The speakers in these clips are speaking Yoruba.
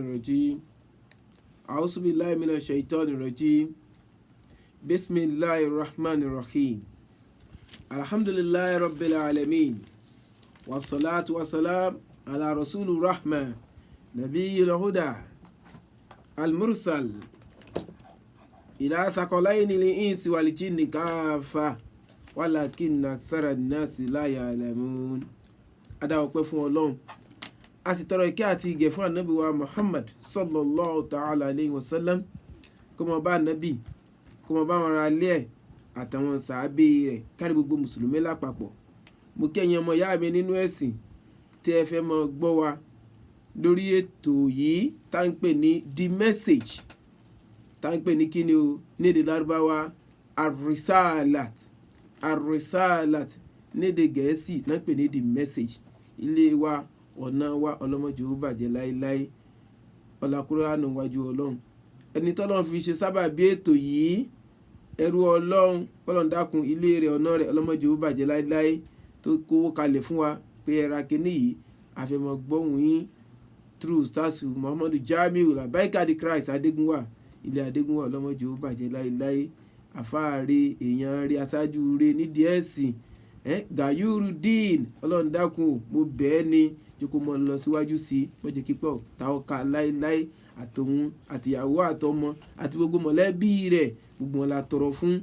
الرجيم أعوذ بالله من الشيطان الرجيم بسم الله الرحمن الرحيم الحمد لله رب العالمين والصلاة والسلام على رسول الرحمة نبي الهدى المرسل إلى ثقلين الإنس والجن كافة ولكن أكثر الناس لا يعلمون adáwọ̀ pẹ́ fún Ọlọ́run a sì tọrọ ìkẹ́ àti ìgẹ̀ fún ànábì wa Muhammad sallallahu ta'ala alayhi wa sallam kó mọ bá ànábì kó mọ bá wọn ra ilé ẹ̀ àtàwọn sàábé rẹ̀ kárí gbogbo mùsùlùmí lápapọ̀. Mo kẹ́yìn ọmọ ìyá mi nínú ẹ̀sìn tí ẹ fẹ́ mọ gbọ́ wa lórí ètò yìí tá ń pè ní The Message, tá ń pè ní kíni o ní èdè lárúbáwá Ar-Risalat ní èdè gẹ̀ẹ́sì náà ń pè ní The Message. Ilé wa ọ̀nà wa ọlọ́mọdé ó bàjẹ́ láéláé, ọlákùránù wájú Ọlọ́run. Ẹni tọ́lọ́run fi ṣe sábàbí ètò yìí ẹrú Ọlọ́run, Ọlọ́run dákun ilé rẹ̀ ọ̀nà rẹ̀ ọlọ́mọdé ó bàjẹ́ láéláé, tó kówó kalẹ̀ fún wa pé ẹra kínní yìí àfẹ́mọ̀ gbọ́hùn yín through Ustaz Muhammadu Jamiu Labaika the Christ Adégúnwà, ilé Adégúnwà ọlọ́mọdé ó bàjẹ́ láéláé. Àfáàrí èèyàn rí aṣáájú rí nídìí ẹ̀sìn Gayurudeen, Ọlọ́run dákun mo bẹ́ẹ̀ ni jókòó mọ́ lọ síwájú sí i, wọ́n jẹ́ kípọ̀ táwọn ká láéláé, àtòun àtìyàwó àtọmọ àti gbogbo mọ̀lẹ́bí rẹ̀ gbogbo wọn la tọrọ fún.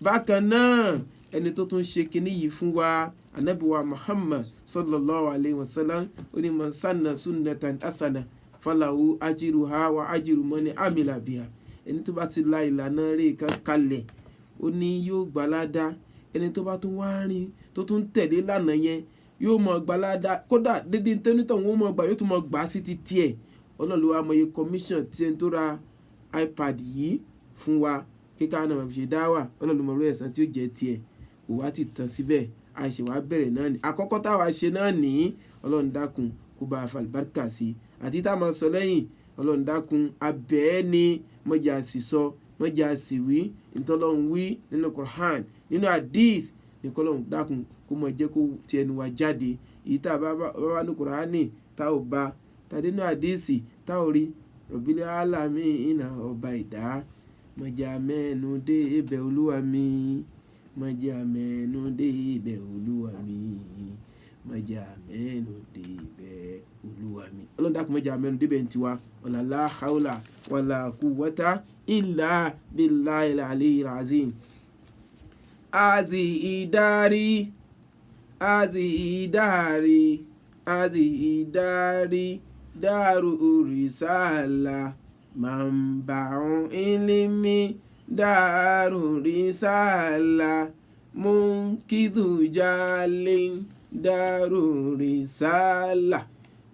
Bákan náà ẹni tó tún ṣe kinní yìí fún wa Ànábì wa Muhammad sallallahu alayhi wa sallam ó ní man sanna sunnatan hasana falahu ajiruha wa ajiru man amila biha. Ẹni tó bá ti la ìlànà rẹ̀ kalẹ̀ ó ní yóò gbalada, ẹni tó bá tún wá rìn tó tún tẹ̀lé lánà yẹn yóò mọ gbalada, kódà dédé tẹ́nitọ̀ wọn mọ gbà yóò tún mọ gbà sí ti tiẹ̀. Ọlọ́run ló wá mọ iye commission tí ẹni tó ra iPad yìí fún wa kíkà náà fi ṣe dá wà, Ọlọ́run ló mọ orí ẹ̀san tí ó jẹ́ tiẹ̀. Kò wá ti tán síbẹ̀, àìṣe wá bẹ̀rẹ̀ náà ni àkọ́kọ́ táwa ṣe náà ní Ọlọ́run dákun kó bá a fa àlùbáríkà sí àti tá a máa sọ lẹ́yìn. Ọlọ́run dákun abẹ́ẹ́ ni mọ́jà sì sọ mọ́jà sì wí ìtọ́lọ́run wí nínú Quran nínú hadith ní kọ́lọ́run dákun kó mọ jẹ́ kó ti ẹnu wa jáde. Èyí tá a bá wà ní Kùránì tá ò bá tàdé ní àdíìsì tá ò rí Rabbil Alamin ọba ìdá mọ̀jà mẹ́nu dé ibẹ̀ olúwa mi, mọ̀jà mẹ́nu dé ibẹ̀ olúwa mi, mọ̀jà mẹ́nu dé ibẹ̀ olúwa mi. Ọlọ́run dákun mọ̀jà mẹ́nu débẹ̀ ń tiwa la hawla wala quwwata illa billahil aliyyil azim. Azi idari daru risala manba'u ilmi daru risala munkidhu jalin daru risala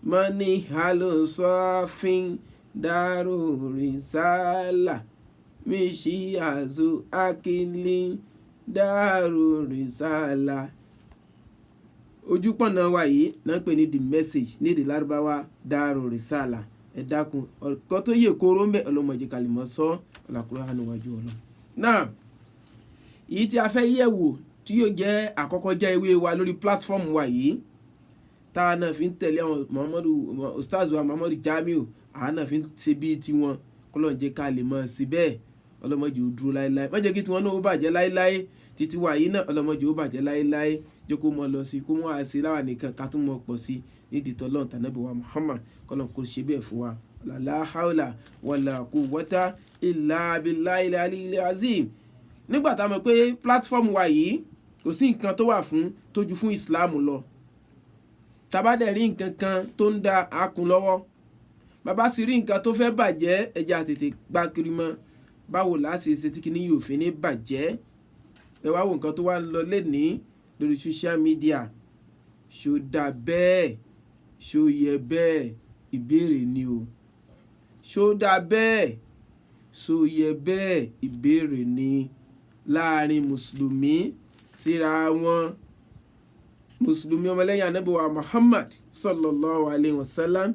mani halu sofin daru risala mishi azu akili dáàrò rìsáàlà. Ojúpọ̀nà wa yìí náà ń pè ní The Message ní èdè lárúbáwá dáàrò rìsáàlà. Ẹ dákun ọ̀kọ́ tó yẹ kóró ń bẹ̀ ọlọ́mọdé kalimọ̀ sọ ọ̀làkúrò níwájú Ọlọ́run. Náà èyí tí a fẹ́ yẹ̀ wò tí yóò jẹ́ àkọ́kọ́ jẹ́ ewé wa lórí platform wa yìí táwa náà fi ń tẹ̀lé àwọn Ustaz wa Muhammadu Jamiu, àwa náà fi ń ṣe bíi tiwọn kọ́lọ́n jẹ́ ká lè mọ̀ sí bẹ́ẹ̀. Ọlọ́mọdé ò dúró láéláé, má jẹ́ kí tiwọn náà ó bàjẹ́ láéláé, títí wa yìí náà ọlọ́mọdé ó bàjẹ́ láéláé. Jẹ́ kó mọ lọ sí kó mọ àṣẹ láwa nìkan ká tún mọ pọ̀ sí nídìí tọ́lọ́run tànábì wa Muhammad kọ́lọ́n kó ṣe bẹ́ẹ̀ fún wa. La hawla wala quwwata illa billahil aliyyil azim. Nígbà tá a mọ̀ pé platform wa yìí kò sí nǹkan tó wà fún tójú fún Islam lọ, tàbádẹ̀ rí nǹkan kan tó ń da àkùn lọ́wọ́, bàbá sì rí nǹkan tó fẹ́ bàjẹ́ ẹja tètè gbá kiri mọ́. Báwo láti ṣe tí kìíní yóò fi ní bàjẹ́? Ẹ wá wo nǹkan tó wá ń lọ lénìí lórí social media. Ṣó dà bẹ́ẹ̀? Ṣó yẹ bẹ́ẹ̀? Ìbéèrè ni o. Ṣó dà bẹ́ẹ̀? Ṣó yẹ bẹ́ẹ̀? Ìbéèrè ni láàrin mùsùlùmí síra wọn. Mùsùlùmí ọmọlẹ́yìn Ànábì wa Muhammad sallallahu alayhi wa sallam.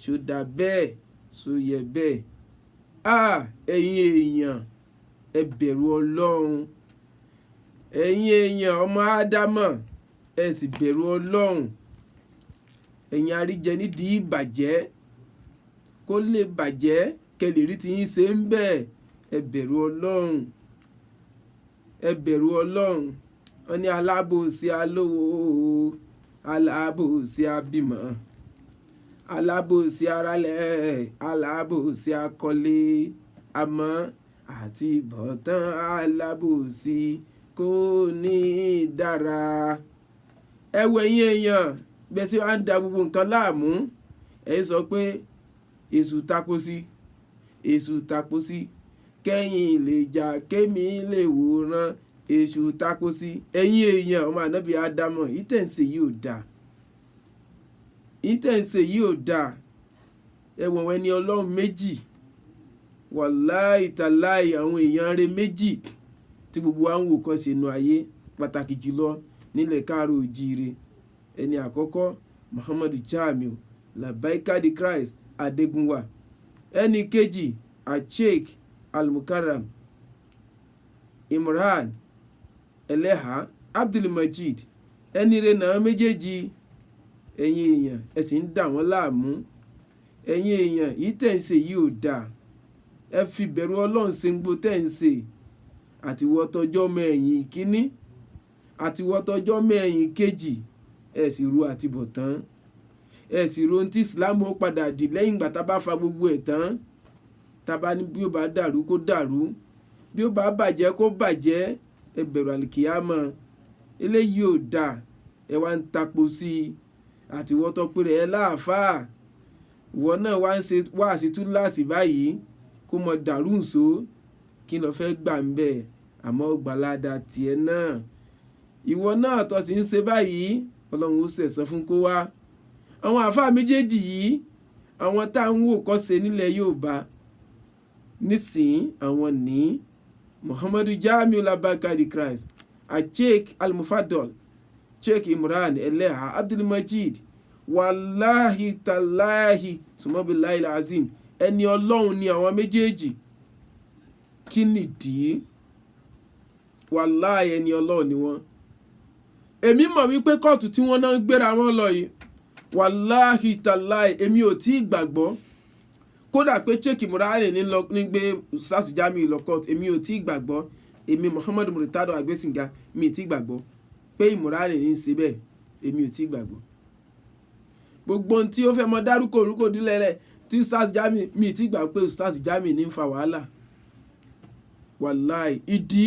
Ṣó dà bẹ́ẹ̀? Ṣó yẹ bẹ́ẹ̀? Ẹ̀yin èèyàn ẹ bẹ̀rù Ọlọ́run, ẹ̀yin èèyàn ọmọ Ádámọ̀ ẹ sì bẹ̀rù Ọlọ́run. Ẹ̀yin àríjẹ nídìí ìbàjẹ́ kó lè bàjẹ́ kẹlẹ̀ rí ti yín ṣe ń bẹ̀. Ẹ bẹ̀rù Ọlọ́run, ẹ bẹ̀rù Ọlọ́run. Wọ́n ní alábòsí alówó, alábòsí abímọ, alábòsí arálẹ̀, alábòsí akọ́lé, àmọ́ àti ìbọ̀tán alábòsí kò ní dára. Ẹ wo ẹ̀yin èèyàn bẹ́ẹ̀ tí wọ́n á da gbogbo nǹkan láàmú. Ẹ sọ pé èṣù tako sí, èṣù tako sí, kẹ́yìn lè jà kémi lè wòran, èṣù tako sí. Ẹ̀yin èèyàn ọmọ ànábì Ádámọ̀, ìtẹ̀ǹsẹ̀ yìí ò dáa, ìtẹ̀ǹsẹ̀ yìí ò dáa. Ẹ wọ̀n ẹni Ọlọ́run méjì, wàláì tàláì àwọn èèyàn rẹ̀ méjì tí gbogbo wa ń wò kọ́ sínú ayé, pàtàkì jùlọ nílẹ̀ káàró òjíire. Ẹni àkọ́kọ́ Muhammadu Jamiu Labaika the Christ Adégúnwà. Ẹni kejì Sheikh Al-Mukarram Imran Eleha Abdulmajid. Ẹni rẹ̀ náà méjèèjì. Ẹ̀yin èèyàn ẹ sì ń dà wọ́n láàmú. Ẹ̀yin èèyàn yìí tẹ̀ ń ṣe yìí ò dáa. Ẹ fi bẹ̀rù Ọlọ́run ṣe ń gbó tẹ̀ ń ṣe. Àtiwọ́ tọjọ́ mẹ́ẹ̀yìn kíní, àtiwọ́ tọjọ́ mẹ́ẹ̀yìn kejì, ẹ sì ro àtibọ̀tán. Ẹ sì ro ohun tí Islam ó padà dì lẹ́yìn ìgbà tá a bá fa gbogbo ẹ̀ tán. Tá a bá ní bí ó bá dàrú kó dàrú, bí ó bá bàjẹ́ kó bàjẹ́. Ẹ bẹ̀rù àlìkìyámà. Eléyìí ò dáa. Ẹ wá ń tapo sí i. Àtiwọ́ tọ́ pé rẹ̀ ẹ láàfáà. Ìwọ náà wá ń ṣe wáàsí túláàsì báyìí kó mọ dàrú ǹso. Kí ló fẹ́ gbà ń bẹ̀? Àmọ́ gbalada tiẹ̀ náà. Ìwọ náà tó ti ń ṣe báyìí, Ọlọ́run ó ṣẹ̀san fún kó wá. Àwọn àfáà méjèèjì yìí, àwọn tá ń wò kọ́ ṣe nílẹ̀ Yorùbá nísìn, àwọn ní Muhammadu Jamiu Labaika the Christ, Sheikh Al-Mufaddal, Sheikh Imran Eleha Abdulmajid. Wàláhì tàláhì sùmọ́bìláì làzim. Ẹni Ọlọ́run ni àwọn méjèèjì. Kí nìdí? Wàláhì ẹni Ọlọ́run ni wọ́n. Èmi mọ̀ wípé kóòtù tí wọ́n náà ń gbéra wọn lọ yìí, wàláhì tàláhì èmi ò tí ì gbàgbọ́. Kódà pé Sheikh Imran ní gbé Ustaz Jamiu lọ kóòtù, èmi ò tí ì gbàgbọ́. Èmi Muhammadu Murtado Agbésinga mi ì tí ì gbàgbọ́ pé Imran ní ń ṣe bẹ́ẹ̀, èmi ò tí ì gbàgbọ́. Gbogbo ohun tí ó fẹ́ mọ dárúkọ orúkọ dílẹ̀lẹ̀ tí Ustaz Jamiu, mi ì tí ì gbà pé Ustaz Jamiu ní ń fa wàhálà. Wàláhì ìdí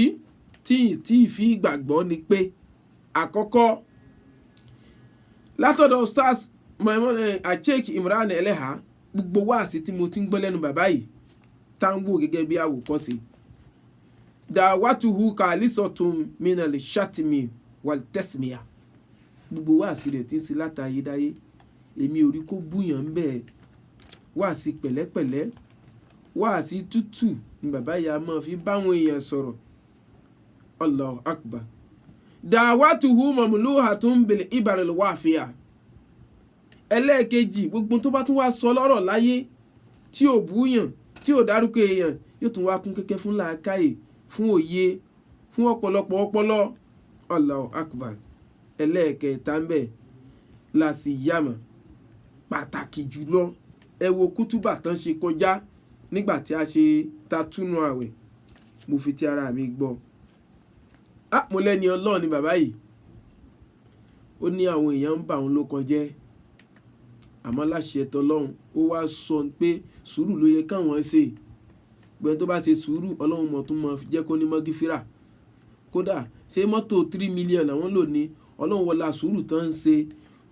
tí ì fi gbàgbọ́ ni pé àkọ́kọ́ látọ̀dọ̀ Ustaz Sheikh Imran Eleha, gbogbo wáàsí tí mo ti ń gbọ́ lẹ́nu bàbá yìí tá ń wò gẹ́gẹ́ bí àwòkọ́ṣe. Da'watuhu khalisatun minal shatmi wal tasmiya. Gbogbo wáàsí rẹ̀ tí ń ṣe látayédáyé, èmi ò rí kó búyàn ń bẹ́ẹ̀. Wáàsí pẹ̀lẹ́pẹ̀lẹ́, wáàsí tútù ni bàbá yà máa fi báwọn èèyàn sọ̀rọ̀. Allahu akbar. Da'watuhu mamluhatun bil ibaril wafiya. Ẹlẹ́ẹ̀kejì, gbogbo tó bá tún wá sọ lọ́rọ̀ láyé tí ò búyàn, tí ò dárúkọ èèyàn, yóò tún wá kún kẹ́kẹ́ fún làákàyè, fún òye, fún ọ̀pọ̀lọpọ̀ ọpọlọ. Allahu akbar. Ẹlẹ́ẹ̀kẹta ń bẹ lásìyàmà, pàtàkì jùlọ. Ẹ wo kútúbà tán ṣe kọjá nígbà tí a ṣe tatúnú àwẹ̀, mo fi ti ara mi gbọ́. Mo lẹ́ni Ọlọ́run ni bàbá yìí. Ó ní àwọn èèyàn ń bà òun lókàn jẹ́, àmọ́ láṣẹ tọlọ́run ó wá sọ pé sùúrù ló yẹ káwọn ṣe. Gbẹ́ni tó bá ṣe sùúrù, Ọlọ́run mọ̀ tún mọ̀ jẹ́ kó ní mọ́gífírà. Kódà ṣé mọ́tò 3 million àwọn lò ní, Ọlọ́run wọlá sùúrù tán ń ṣe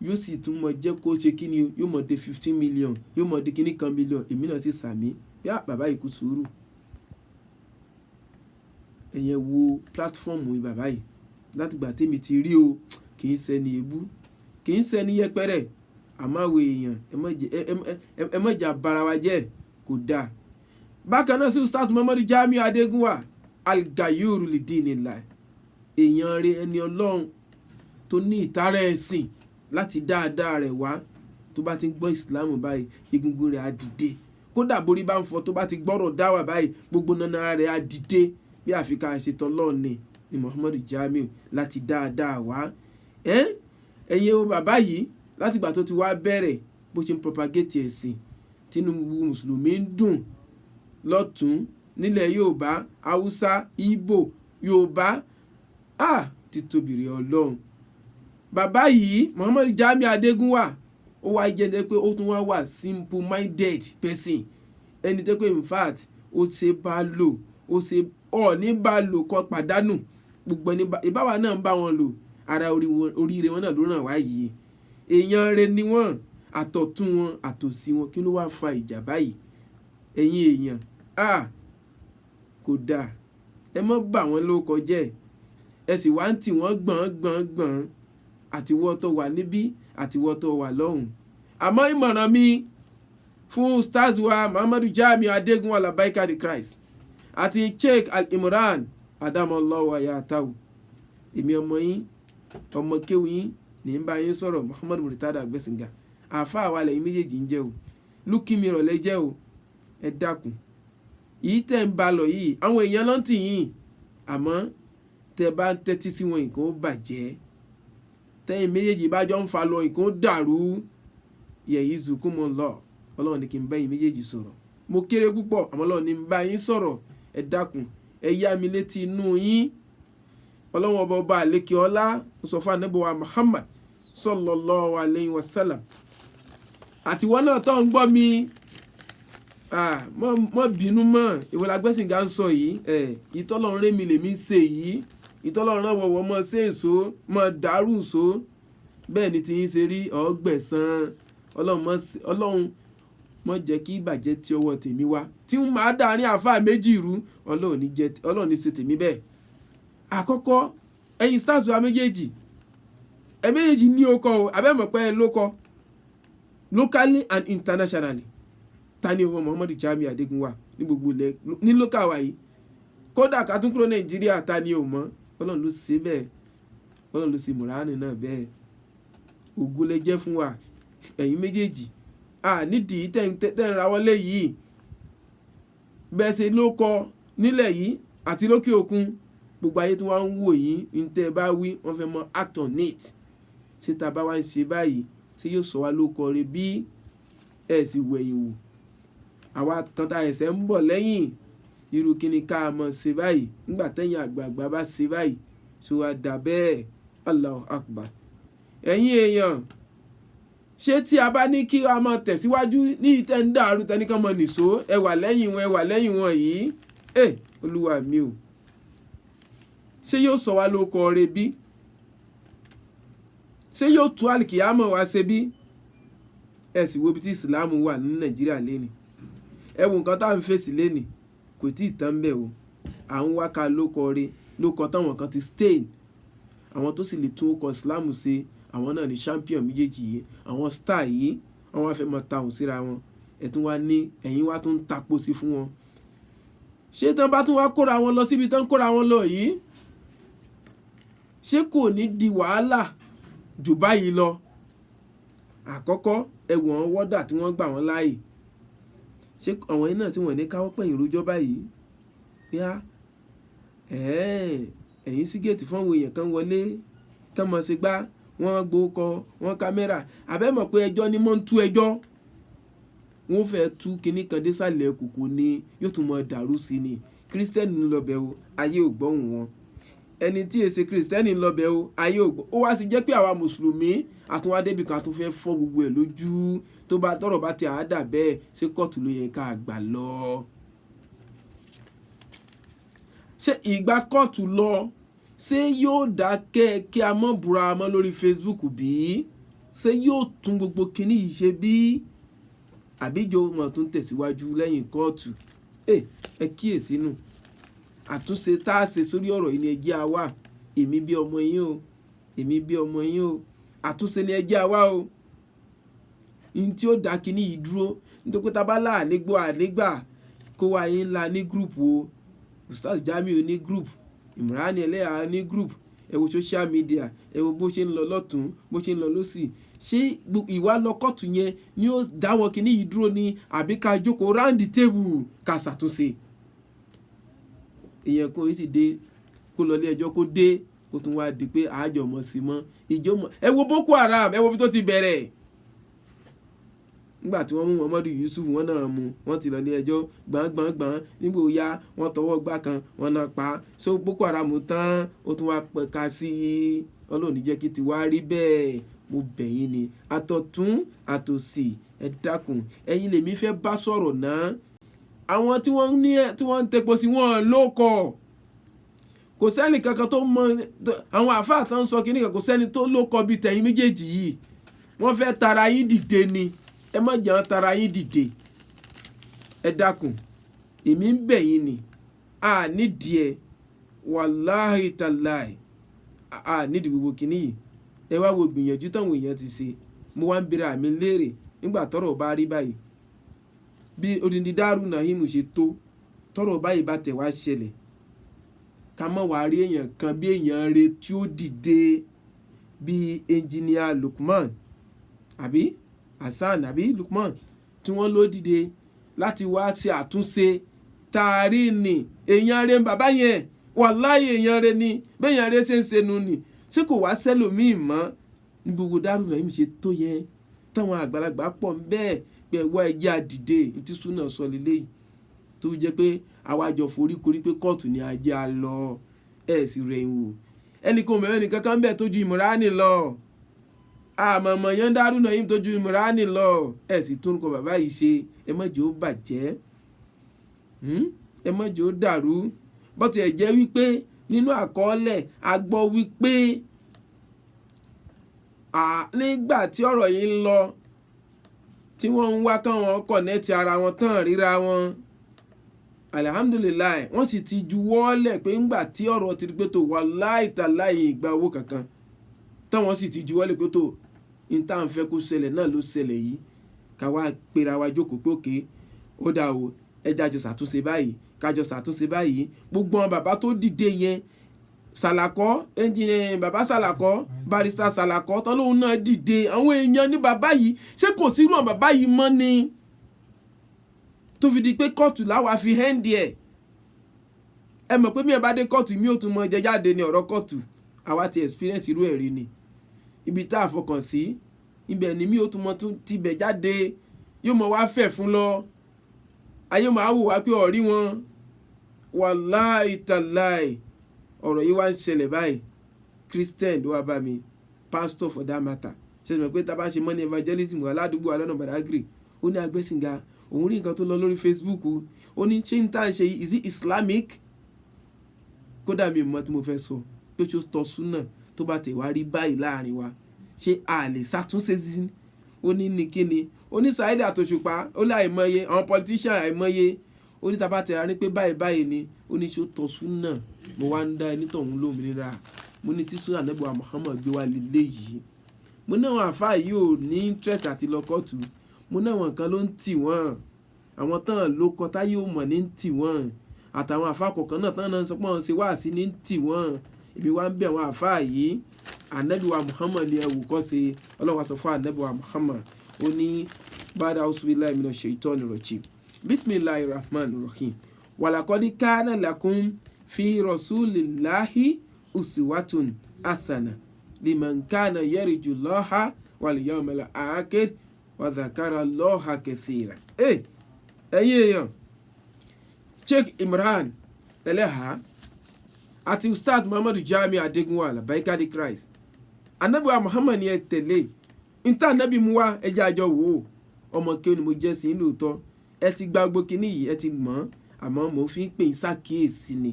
yóò sì tún mọ̀ jẹ́ kó ṣe kíni, yóò mọ̀ dé 15 million, yóò mọ̀ dé kíní kan million. Èmi náà sì sàmí yá bàbá yìí kú sùúrù. Ẹ̀yẹn wo pílátífọ́ọ̀mù bàbá yìí látìgbà tèmi ti rí o, kì í ṣẹni ebú, kì í ṣẹni yẹpẹrẹ. Àmọ́ àwọn èèyàn ẹ má jà bara wa jẹ́, kò dáa. Bákan náà sí Ustaz Muhammadu Jamiu Adégúnwà Al-Gayuru lidinillah. Èèyàn rẹ̀, ẹni Ọlọ́run tó ní ìtara ẹ̀sìn láti dáadáa rẹ̀ wá. Tó bá ti gbọ́ ìsìlámù báyìí, egungun rẹ̀ á dìde. Kódà borí bá ń fọ́, tó bá ti gbọ́rọ̀ dáwà báyìí, gbogbo nana rẹ̀ á dìde. Bí àfikà ṣetán Ọlọ́run ni Muhammadu Jamiu láti dáadáa wá. Ẹ̀yin o bàbá yìí látìgbà tó ti wá bẹ̀rẹ̀ bó ṣe ń propagate ẹ̀sìn, Tinubu mùsùlùmí ń dùn lọ́tún nílẹ̀ Yorùbá, Haúsá, Ìgbò, Yorùbá, títóbi rẹ̀ Ọlọ́run. Bàbá yìí Muhammad Jamiu Adégúnwà ó wá jẹ́ pé ó tún wá wà simple minded person, ẹni tó pé in fact ó ṣe bá lò, ó ṣe ní bá lò kọ́ pàdánù, gbogbo ẹni ìbáwa náà ń bá wọn lò, ara oríire wọn náà ló ràn wá yìí. Èèyàn rẹ̀ ni wọ́n, àtọ̀tún wọn àtòsí wọn, kí ló wá fa ìjà báyìí? Ẹ̀yin èèyàn, kò dáa, ẹ má bà wọ́n lórúkọ jẹ́, ẹ sì wá ń tì wọ́n gbọ̀n àtiwọ́ tó wà níbí àtiwọ́ tó wà lọ́hùn. Àmọ́ ìmọ̀ràn mi fún Ustaz wa Muhammadu Jamiu Adégúnwà Labaika the Christ àti Sheikh Al-Imran Adamallahu Hayatahu, èmi ọmọ yín, ọmọ kéwù yín ní ń bá yín sọ̀rọ̀, Muhammad Murtada Agbesinga, àáfàá wa lẹ́yìn méjèèjì ń jẹ́ o, lúkì mi rọ̀lẹ́ jẹ́ o, ẹ dákun. Yìí tẹ̀ ń ba lọ yìí, àwọn èèyàn ló ń tì yín, àmọ́ tẹ bá ń tẹ́tí sí wọn nǹkan ó bàjẹ́, tẹ́yìn méjèèjì bá jọ ń fa lọ nǹkan ó dàrú. Yẹ̀yí zukumọ̀ lọ, Ọlọ́run ní kí n bá yín méjèèjì sọ̀rọ̀, mo kéré púpọ̀ àmọ́ Ọlọ́run ní n bá yín sọ̀rọ̀, ẹ dákun ẹ yá mi létí inú yín. Ọlọ́run ọba àlékè ọlá sọ fún Ànábì wa Muhammad sallallahu alayhi wa sallam, àtiwọ́ náà tó ń gbọ́ mi, mọ́ bínú mọ́, ìwọ l'Agbẹ́sìngá ń sọ yìí, ìtọ́lọ́run rémi lèmi ń ṣe yìí, ìtọ́lọ́run náà wọ̀wọ́ mọ́ ṣe èso mọ́ dàrú so, bẹ́ẹ̀ ni ti yín ṣe rí ọ̀gbẹ̀sán. Ọlọ́run mọ́ jẹ́ kí ìbàjẹ́ ti ọwọ́ tèmi wá tí ń máa dàárín àáfàá méjì rú, Ọlọ́run ní ṣe tèmi bẹ́ẹ̀. Àkọ́kọ́, ẹ̀yin stars wa méjèèjì, ẹ méjèèjì ní okọ o, abẹ́mọ̀ pé ẹ lókọ locally and internationally. Ta ni ọmọ Muhammadu Jamiu Adégúnwà ní gbogbo ilẹ̀ ní local wa yìí, kódà ká tún kúrò Nàìjíríà, ta ni ò mọ̀? Ọlọ́run ló ṣe bẹ́ẹ̀, Ọlọ́run ló ṣe Mùránì náà bẹ́ẹ̀. Ògo lẹ jẹ́ fún wa ẹ̀yin méjèèjì, nídìí tẹ́ ń ra wọlé yìí, bẹ́ẹ̀ ṣe lókọ nílẹ̀ yìí àti lókè òkun, gbogbo ayé tó wá ń wò yín ní tẹ́ bá wí wọ́n fẹ́ mọ act on it. Ṣé ta bá wá ń ṣe báyìí, ṣé yóò sọ wá lóko rẹ bí ẹ sì wẹ̀yìn wò? Àwa kan tá ẹsẹ̀ ń bọ̀ lẹ́yìn, irú kí ni ká mọ̀ ṣe báyìí nígbà tẹ́yìn àgbààgbà bá ṣe báyìí, ṣó wá dà bẹ́ẹ̀? Allahu Akbar. Ẹ̀yin èèyàn, ṣé tí a bá ní kí a máa tẹ̀síwájú ní ìtẹ́ ń dàrú tẹnìkan mọ̀ nìṣó, ẹ wà lẹ́yìn wọn yìí, Olúwa mi o, ṣé yóò sọ wá lóko rẹ bí? Ṣé yóò tú àlìkìyámọ̀ wá ṣe bí? Ẹ sì wo ibi tí ìsìláàmù wà ní Nàìjíríà lénìí, ẹ wo nǹkan tá à ń fèsì lénìí, kò tí ì tán bẹ́ẹ̀ o. À ń wá ká lóko rẹ, lóko táwọn kan ti stain, àwọn tó sì lè tún ọkọ̀ ìsìláàmù ṣe, àwọn náà ní champion méjèèjì yìí, àwọn star yìí, wọ́n wá fẹ́ mọ ta òun síra wọn, ẹ̀tún wá ní ẹ̀yin wá tún tapo sí fún wọn. Ṣé tán bá tún wá kóra wọn lọ síbi tán kóra wọn lọ yìí, ṣé kò ní di wàhálà jù báyìí lọ? Àkọ́kọ́, ẹ̀wọ̀n wọ́dà tí wọ́n gbà wọ́n láàyè, ṣé àwọn yìí náà tí wọ́n ní káwọ́ pẹ̀yìn rojọ́ báyìí pé ẹ̀yin sí géètì fún àwọn èèyàn kan wọlé kán mọ̀ sí gbá, wọ́n gbókọ, wọ́n kámẹ́rà, àbẹ́mọ̀ pé ẹjọ́ ni mọ́ ń tú ẹjọ́, wọ́n fẹ́ tú kinní kan désàlẹ̀ kòkò ni yóò tún mọ dàrú sí ni. Kírísítẹ́nì ń lọbẹ̀ o, ayé ò gbọ́hùn wọn, ẹni tí èsè kírísítẹ́nì ń lọbẹ̀ o, ayé ò gbọ́. Ó wá sì jẹ́ pé àwa mùsùlùmí àtúnwádébì kan tó fẹ́ fọ́ gbogbo ẹ̀ lójú, tó bá tọ̀rọ̀ bá ti àádà bẹ́ẹ̀, ṣé kóòtù ló yẹ ká gbà lọ? Ṣé ìgbà kóòtù lọ, ṣé yóò dákẹ́ kí a mọ́ búra mọ́ lórí Facebook bí? Ṣé yóò tún gbogbo kinní yìí ṣe bí? Àbíjọ mọ̀ tún tẹ̀síwájú lẹ́yìn kóòtù? Ẹ kíyèsí nù, àtúnṣe tá a ṣe sórí ọ̀rọ̀ yìí ni ẹ jẹ́ a wà. Èmi bí ọmọ yín o, àtúnṣe ni ẹ jẹ́ a wà o. In tí ó dá kinní yìí dúró, nítorí pé tá bá là nígbà kó wá yín ńlá ní group o, Ustaz Jamiu ní group, Imran Eleha ní group, ẹ wo social media, ẹ wo bó ṣe ń lọ lọ́tún, bó ṣe ń lọ lọ́sì. Ṣé ìwà lọ kóòtù yẹn ni ó dáwọ́ kinní yìí dúró ni, àbí ká jókòó round the table ká ṣàtúnṣe? Èèyàn kan yìí sì dé kó lọ ilé ẹjọ́ kó dé kó tún wá di pé àjọmọ̀ sí mọ́ ìjọmọ̀. Ẹ wo Boko Haram, ẹ wo bí tó ti bẹ̀rẹ̀. nígbà tí wọ́n mú Muhammadu Yusuf wọ́n náà mú wọ́n ti lọ ní ẹjọ́ gbọ̀ngbọ̀ngbọ̀n nígbà ó yá wọ́n tọwọ́ gbá kan wọ́n náà pa so Boko Haram tán ó tún wá pẹ̀ka sí Ọlọ́run ní jẹ́ kí ti wá rí bẹ́ẹ̀ mo bẹ̀ yín ni àtọ̀tún àtòsì ẹ dákun ẹ̀yin lèmi fẹ́ bá sọ̀rọ̀ náà àwọn tí wọ́n ń tepo sí wọn lóko kò sẹ́ni kankan tó mọ àwọn àfáà tán ń sọ kínní kan kò sẹ́ni tó lóko bíi tẹ̀yin méjèèjì yìí wọ́n fẹ́ tara yín dìde ni ẹ má jẹ́ tara yín dìde ẹ dákun èmi ń bẹ̀ yín ni a nídìí ẹ wàláhì tàláì a nídìí gbogbo kínní yìí ẹ wá wo gbìyànjú táwọn èèyàn ti ṣe mo wá ń bèrè àmì léèrè nígbà tọ́rọ̀ bá rí báyìí bí odindi Daaru Naim ṣe tó tọ́rọ̀ báyìí bá tẹ̀ wá ṣẹlẹ̀ ká mọ̀ wá rí èèyàn kan bí èèyàn rẹ̀ tí ó dìde bí ẹnjìníà Lukman àbí Hasan àbí Lukman tí wọ́n ló dìde láti wá ṣe àtúnṣe taari ni èèyàn rẹ̀ bàbá yẹn wàláhì èèyàn rẹ̀ ni béèyàn rẹ̀ ṣe ń ṣe nu ni ṣé kò wá sẹ́lòmíì mọ́ ní gbogbo Daaru Naim ṣe tó yẹn táwọn àgbàlagbà pọ̀ ń bẹ́ẹ̀ pé ẹ̀wọ́ ẹ̀jẹ̀ àdìde tí súnà sọ lélẹ́yìí tó jẹ́ pé àwa jọ foríkorí pé kóòtù ni ajé a lọ ẹ̀ sì rẹ̀ wò ẹnì kan mẹ́rin nìkan kan bẹ́ẹ̀ tó ju Ìmúránì lọ àmọ̀mọ̀ yẹn Daaru Naim tó ju Ìmúránì lọ ẹ̀ sì tún kọ bàbá yìí ṣe ẹ má jẹ́ ó bàjẹ́ ẹ má jẹ́ ó dàrú bọ́tù ẹ̀ jẹ́ wípé nínú àkọọ́lẹ̀ a gbọ́ wípé nígbà tí ọ̀rọ̀ yìí ń lọ tí wọ́n ń wá káwọn kọ̀nẹ́tì ara wọn tán ríra wọn alihamudulilayi wọ́n sì ti juwọ́lẹ̀ pé ńgbà tí ọ̀rọ̀ ti rí pé tó wàláhì tàláhì ìgbà owó kankan táwọn sì ti juwọ́lẹ̀ pé tó níta ń fẹ́ kó ṣẹlẹ̀ náà ló ṣẹlẹ̀ yìí káwa pera wa jókòó pé òkè ó dà o ẹja jọ ṣàtúnṣe báyìí kájọ ṣàtúnṣe báyìí gbogbo àwọn bàbá tó dìde yẹn Sàlàkọ́ bàbá Sàlàkọ́ barista Sàlàkọ́ tán lóun náà dìde àwọn èèyàn ní bàbá yìí ṣé kò sí irú àwọn bàbá yìí mọ́ ni tó fi di pé kóòtù láwa fi hẹ́ndì ẹ̀ ẹ mọ̀ pé mi ẹ̀ bá dé kóòtù mi ò tún mọ jẹ jáde ní ọ̀rọ̀ kóòtù àwa ti experience irú ẹ̀ rí ni ibi tá a fọkàn sí ibẹ̀ ni mi ò tún mọ tibẹ̀ jáde yóò mọ wá fẹ̀ fún lọ ayé máa wò wá pé ọ̀rí wọn wàláhì tàláhì ọ̀rọ̀ yìí wá ń ṣẹlẹ̀ báyìí Christian ló wá bá mi pastor for that matter ṣe mọ̀ pé tá a bá ṣe money evangelism wà ládùúgbò alọ́nà Badagry ó ní Agbẹ́sìnga òun rí nǹkan tó lọ lórí Facebook ó ní ṣé n tá à ń ṣe is it Islamic kódà mi mọ̀ tí mo fẹ́ sọ pé ṣó tọ́ súnà tó bá tẹ̀ wá rí báyìí láàrin wa ṣé a lè ṣàtúnṣe sí ó ní ní kíni ó ní Saheed Òṣùpá ó ní àìmọye àwọn politician àìmọye ó ní tá a bá tẹ̀ wá ní pé báyìí báyìí ni ó ní ṣó tọ́ súnà mo wá ń dá ẹni tọ̀hún lómìnira mo ní tí súnà Ànábì wa Muhammad gbé wa lélẹ̀ yìí mo ní àwọn àfáà yìí ò ní interest àti lọ kóòtù mo ní àwọn kan ló ń tì wọ́n àwọn tán ló kọ táyé ò mọ̀ ní ń tì wọ́n àtàwọn àfáà kọ̀ọ̀kan náà tán náà sọ pé wọ́n ṣe wá sí ní ń tì wọ́n ibi wá ń bẹ àwọn àfáà yìí Ànábì wa Muhammad ni ẹ̀wù kọ́ ṣe Ọlọ́run sọ fún Ànábì wa Muhammad ó ní bàdà auzubillahi minash shaitani rajim bismillahir rahmanir rahim walaqad kana lakum fi rasulillahi uswatun hasana liman kana yarjullaha wal yawmal akhir wa dhakara Allaha kathira. ẹ̀yin èèyàn Sheikh Imran Eleha àti Ustaz Muhammadu Jami Adegunwa Labaikadi Christ Ànábì wa Muhammad ni ẹ tẹ̀lé níta Ànábì mú wá ẹjẹ́ àjọ wò ó ọmọ kí ni mo jẹ́ sí lóòótọ́ ẹ ti gba gbogbo kínní yìí ẹ ti mọ̀ àmọ́ mo fi ń pè yín ṣàkíyèsí ni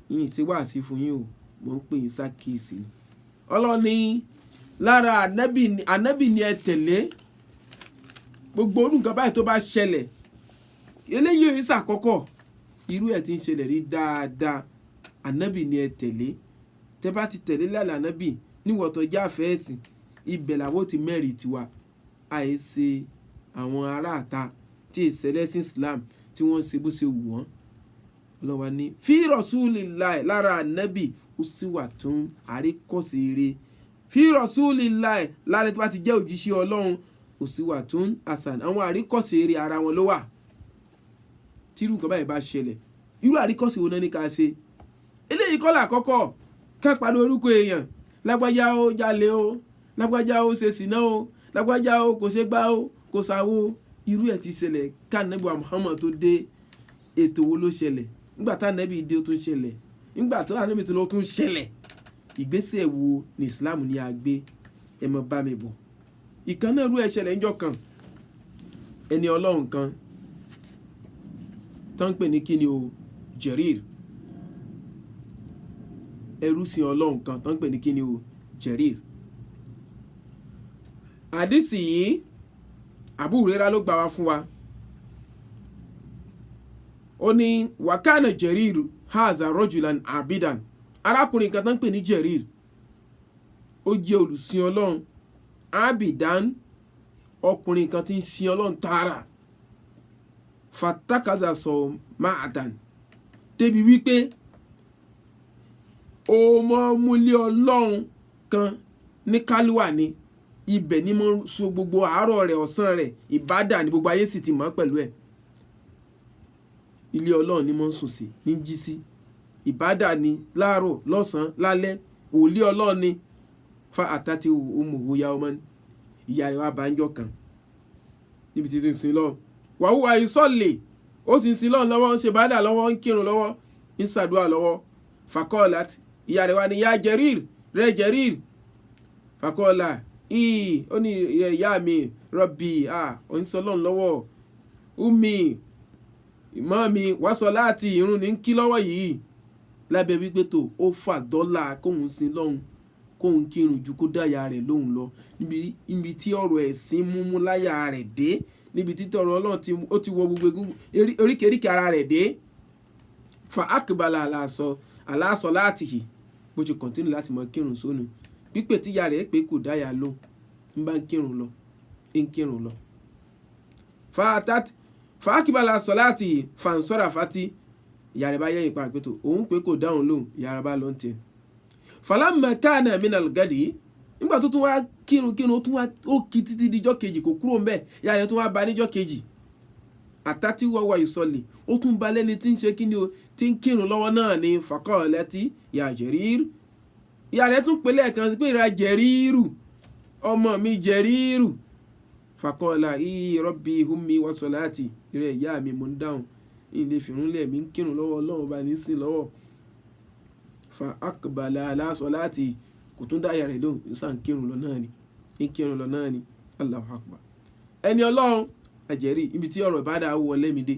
yìí ṣe wá sí fún yín o mo ń pè yín ṣàkíyèsí ni ọlọ́ni lára ànábì ni ẹ tẹ̀lé gbogbo olùkọ́ báyìí tó bá ṣẹlẹ̀ eléyìí ò ní ṣàkọ́kọ́ irú ẹ̀ ti ń ṣẹlẹ̀ rí dáadáa ànábì ni ẹ tẹ̀lé tẹ́ bá ti tẹ̀lé lálẹ́ ànábì níwọ̀tọ̀ jẹ́ àfẹ́ẹ̀sìn ibẹ̀ làwọn ti mẹ́rin tiwa àìṣe àwọn aráàta tí ìṣẹ̀lẹ̀sìn Islam tí wọ́n ṣe bó ṣe wù wọ́n ọlọ́wà ní fi rasulillahi lára ànábì uswatun àríkọ́ṣe eré fi rasulillahi lára tí wọ́n ti jẹ́ òjíṣẹ́ Ọlọ́run uswatun hasan àwọn àríkọ́ṣe eré ara wọn ló wà tí irú nǹkan báyìí bá ṣẹlẹ̀ irú àríkọ́ṣe wo náà ní ká ṣe eléyìí kọ́ là kọ́kọ́ ká parí orúkọ èèyàn lágbájá ó jalè ó lágbájá ó ṣe sìná ó lágbájá ó kò ṣe gbá ó kò sáwó irú ẹ̀ ti ṣẹlẹ̀ kánẹ́bí wa Muhammad tó dé ètò wo ló ṣẹlẹ̀ nígbà tá nẹ́bí dé ó tún ṣẹlẹ̀ nígbà tó nẹ́bí tó lọ tún ṣẹlẹ̀ ìgbésẹ̀ wo ní Islam ní a gbé ẹ mọ bá mi bọ̀ ìkan náà rú ẹ̀ ṣẹlẹ̀ níjọ́ kan ẹni Ọlọ́run kan tó ń pè ní kíni o Jarir ẹrú sí Ọlọ́run kan tó ń pè ní kíni o Jarir àdìsí yìí Abu Huraira ló gbà wá fún wa ó ní wàkánà Jarir haza rojulan abidan arákùnrin kan tó ń pè ní Jarir ó jẹ́ olùsìn Ọlọ́run abidan ọkùnrin kan tí ń sin Ọlọ́run tààrà fatakaza sọ máàdàn débi wípé ó mọ́ múlé Ọlọ́run kan ní kálíwà ni ibẹ̀ ni mo so gbogbo àárọ̀ rẹ̀ ọ̀sán rẹ̀ ìbádà ni gbogbo ayé sì ti mọ̀ pẹ̀lú ẹ̀ ilé Ọlọ́run ni mo ń sùn sí ní jí sí ìbádà ni láàárọ̀ lọ́sàn-án lálẹ́ òlé Ọlọ́run ni fa àtàtì òmùwò ya ọmọ ìyá rẹ̀ wá bá ń jọ kan níbi tí ń sin lọ́wọ́ wàhùwà ìsọ̀lẹ̀ ó sì ń sin lọ́wọ́ lọ́wọ́ ń ṣe bádà lọ́wọ́ ń kírun lọ́wọ́ ń ṣàdúrà lọ́wọ́ fakọ́ọ̀lá ìyá rẹ̀ wá ní ya Jarir rẹ̀ Jarir fakọ́ọ̀lá ó ní ìyá mi rọ́bì ó ń sọ lọ́wọ́ lọ́wọ́ umi ìmọ̀ mi wá sọ láti irun ní kí lọ́wọ́ yìí lábẹ́ wípé tó ó fà dọ́là kóhun sin lọ́hun kóhun kírun ju kó dáyà rẹ̀ lóhun lọ níbi tí ọ̀rọ̀ ẹ̀sìn múmú láyà rẹ̀ dé níbi tí ọ̀rọ̀ Ọlọ́run ó ti wọ gbogbo oríkèéríkèé ara rẹ̀ dé fa akbala aláṣọ láti hì bó ti kọ̀ntínú láti mọ kírun sónù pípè tíya rẹ̀ pé kò dáyà lóhun ń bá ń kírun lọ fa akbala sọ láti hì fa ń sọ́ra fati ìyá rẹ̀ bá yẹ ìpa rẹ̀ pé tó òun pé kò dáhùn lóhun ìyá rẹ̀ bá lọ ń tẹ̀ falamma kana minal gadi nígbà tó tún wá kírun ó kí títí díjọ́ kejì kò kúrò ń bẹ̀ ìyá rẹ̀ tún wá bá níjọ́ kejì àtàtí wọ́wọ́ ìsọ̀lẹ̀ ó tún ba lẹ́ni tí ń ṣe kí ni o tí ń kírun lọ́wọ́ náà ní faqalati ya Jarir ìyá rẹ̀ tún pèlè kan sí pé ìra Jariru ọmọ mi Jariru faqala rabbi hummi wa salati ìrẹ̀ ìyá mi mò ń dáhùn ilé fìrúnlẹ̀ mi ń kírun lọ́wọ́ Ọlọ́run bá ní sìn lọ́wọ́ fa akbala ala salati kò tún dáyà rẹ̀ lóhùn ìsàn kírun lọ náà ni Allahu akbar ẹni Ọlọ́run àjẹrí ibi tí ọ̀rọ̀ ìbádà wọlé mi dé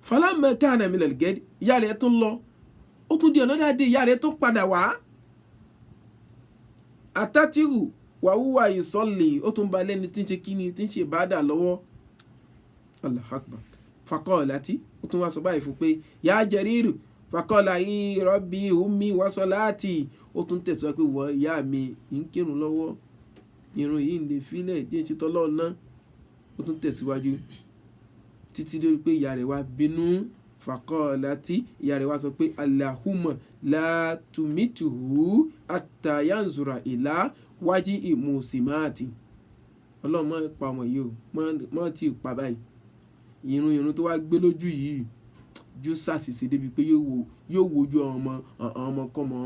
falamma kana minal gadi ìyá rẹ̀ tún lọ ó tún di ọ̀nà dáadé ìyá rẹ̀ tún padà wá àtàtìrù wàhùwà ìsọ̀lẹ̀ ó tún ba lẹ́ni tí ń ṣe kíni tí ń ṣe ìbádà lọ́wọ́ Allahu akbar faqalati ó tún wá sọ báyìí fún pé ya Jariru faqala rabbi ummi wa salati ó tún tẹ̀síwájú pé wọ ìyá mi ń kírun lọ́wọ́ irun yìí ń lè fílẹ̀ díẹ̀ ṣe tọ́lọ́ náà ó tún tẹ̀síwájú títí dé pé ìyá rẹ̀ wá bínú faqalati ìyá rẹ̀ wá sọ pé Allahumma la tumituhu hatta yanzura ila waji musimati Ọlọ́run má pa ọmọ yìí o má ti pa báyìí irun tó wá gbé lójú yìí ju sàṣìṣe débi pé yóò wojú àwọn ọmọkọ́mọ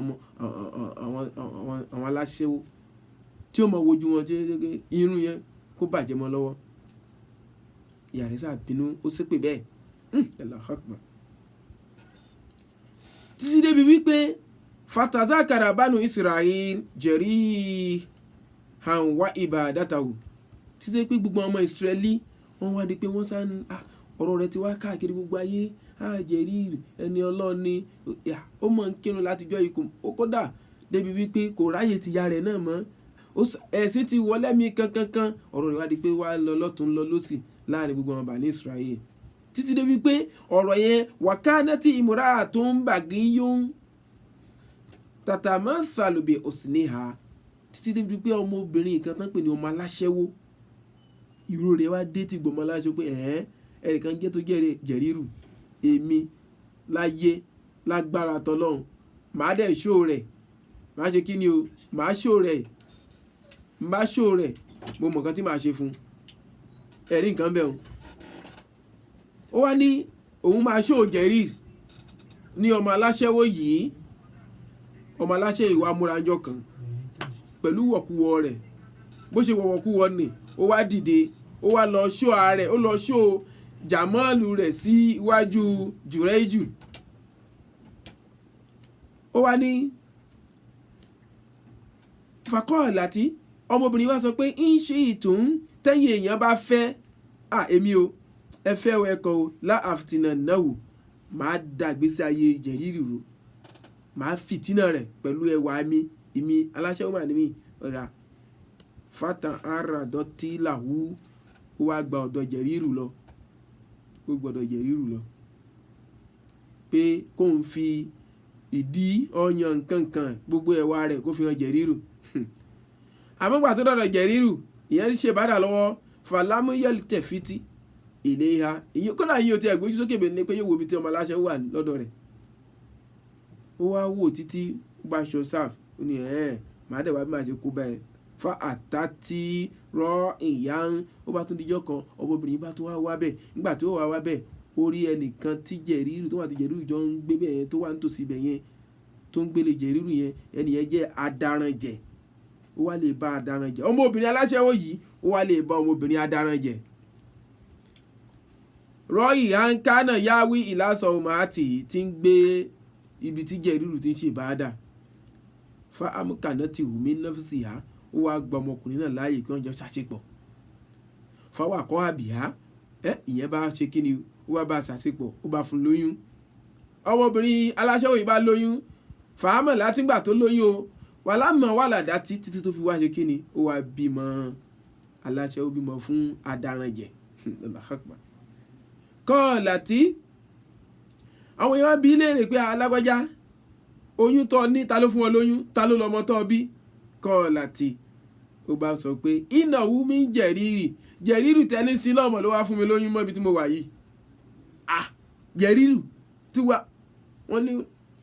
àwọn aláṣẹ́wó tí ó mọ wojú wọn jẹ́ irun yẹn kó bàjẹ́ mọ́ lọ́wọ́ ìyá rẹ̀ sáà bínú ó ṣépè bẹ́ẹ̀ Allahu Akbar títí débi wípé fatazakara banu Israel jarihan wa ibadatahu títí pé gbogbo ọmọ Israeli wọ́n wá di pé wọ́n sá ọ̀rọ̀ rẹ̀ ti wá káàkiri gbogbo ayé Jarir ẹni Ọlọ́run ni ó mọ̀ ń kírun látijọ́ ikú ó kódà débi wípé kò ráyè ti ya rẹ̀ náà mọ́ ẹ̀sìn ti wọlé mi kankankan ọ̀rọ̀ rẹ̀ wá di pé wá lọ lọ́tún lọ lọ́sì láàrin gbogbo ọmọ Bani Israel títí débi pé ọ̀rọ̀ yẹn wakanati imra'atun bagiyyun tatamathalu bi husniha títí débi pé ọmọbìnrin kan tán pè ní ọmọ aláṣẹ́wó ìró rẹ̀ wá dé ti gbọmọ aláṣẹ́wó pé ẹnìkan jẹ́ tó jẹ́ Jariru èmi láyé lágbára tọlọ́run màá dẹ̀ ṣó rẹ̀ màá ṣe kí ni o màá ṣó rẹ̀ mo mọ̀ kan tí màá ṣe fún ẹ̀rí nǹkan bẹ́ẹ̀ ó wá ní òun máa ṣó Jarir ní ọmọ aláṣẹ́wó yìí ọmọ aláṣẹ́ ìwà múranjọ kan pẹ̀lú wọ̀kúwọ rẹ̀ bó ṣe wọ̀wọ̀kúwọ ni ó wá dìde ó wá lọ ṣó ààrẹ ó lọ ṣó jàmọ́ọ̀lù rẹ̀ sí iwájú Jùrẹ́jù. ó wá ní fàkọ́ọ̀láti ọmọbìnrin wá sọ pé ń ṣe ìtùn tẹ́yìn èèyàn bá fẹ́ èmi o ẹ fẹ́ o ẹ̀kọ́ o láàfitìnà náà wò máa dàgbésí ayé Jẹ̀rírù rú máa fìtínà rẹ̀ pẹ̀lú ẹwà mi aláṣẹ́wó mà ní mi ọ̀rà fatan ara dọ́tí làwú ó wá gba ọ̀dọ̀ Jẹ̀rírù lọ ó gbọ́dọ̀ Jẹ̀rírù lọ pé kóun fi ìdí ọyàn nkankan gbogbo ẹwà rẹ̀ kó fi hàn Jẹ̀rírù àmọ́ gbà tó dọ̀dọ̀ Jẹ̀rírù ìyẹn ń ṣe bàdà lọ́wọ́ fàlámúyẹ̀lì tẹ̀fítì ilé ha ìyẹn kódà yìí ó ti ẹ̀gbójú sókè bẹ̀rẹ̀ ní pé yóò wo ibi tí ọmọ aláṣẹ wà lọ́dọ̀ rẹ̀ ó wá wò títí bá aṣọ sáf ó ní màá dẹ̀ wá bí màá ṣe kó báyìí fa àtàtì rọ ìyá ń ó bá tún dijọ́ kan ọmọbìnrin bá tún wá bẹ́ẹ̀ nígbà tí ó wá bẹ́ẹ̀ ó rí ẹnìkan tí Jẹ̀rírù tó wà tí Jẹ̀rírù jọ ń gbé bẹ́ẹ̀ yẹn tó wà nítòsí ibẹ̀ yẹn tó ń gbélé Jẹ̀rírù yẹn ẹnìyẹn jẹ́ adaranjẹ̀ ó wá lè bá adaranjẹ̀ ọmọbìnrin aláṣẹ́wó yìí ó wá lè bá ọmọbìnrin adaranjẹ̀ rọ́ọ̀yì hankana yáwí ìlàsọ̀ ọmọàtì tí ń gbé ibi tí Jẹ̀rírù ti ń ṣe ìbáadà fa amúkànà ti hùmí nọ́fíìsì ha ó wá gba ọmọkùnrin náà láàyè kí wọ́n jọ ṣàṣepọ̀ fáwọn àkọ́ àbíyá ìyẹn bá ṣe kí ni ó wá bá ṣàṣepọ̀ ó bá fún lóyún ọmọbìnrin aláṣẹ́wó yìí bá lóyún fàámọ̀ látìgbà tó lóyún o wà lámọ̀ wà ládàá títí tó fi wá ṣe kí ni ó wá bímọ aláṣẹ́wó bímọ fún adaranjẹ̀ kọ́ọ̀lá tí àwọn èèyàn bí léèrè pé alágbájá oyún tó ní ta ló fún ọ lóyún ta ló lọ́mọ tó bí kọ́ọ̀lá tí ó bá sọ pé iná wú mi ń Jẹ̀rírù tẹ́ni sí lọ́mọ ló wá fún mi lóyún mọ́ ibi tí mo wà yìí Jẹ̀rírù tí wọ́n ní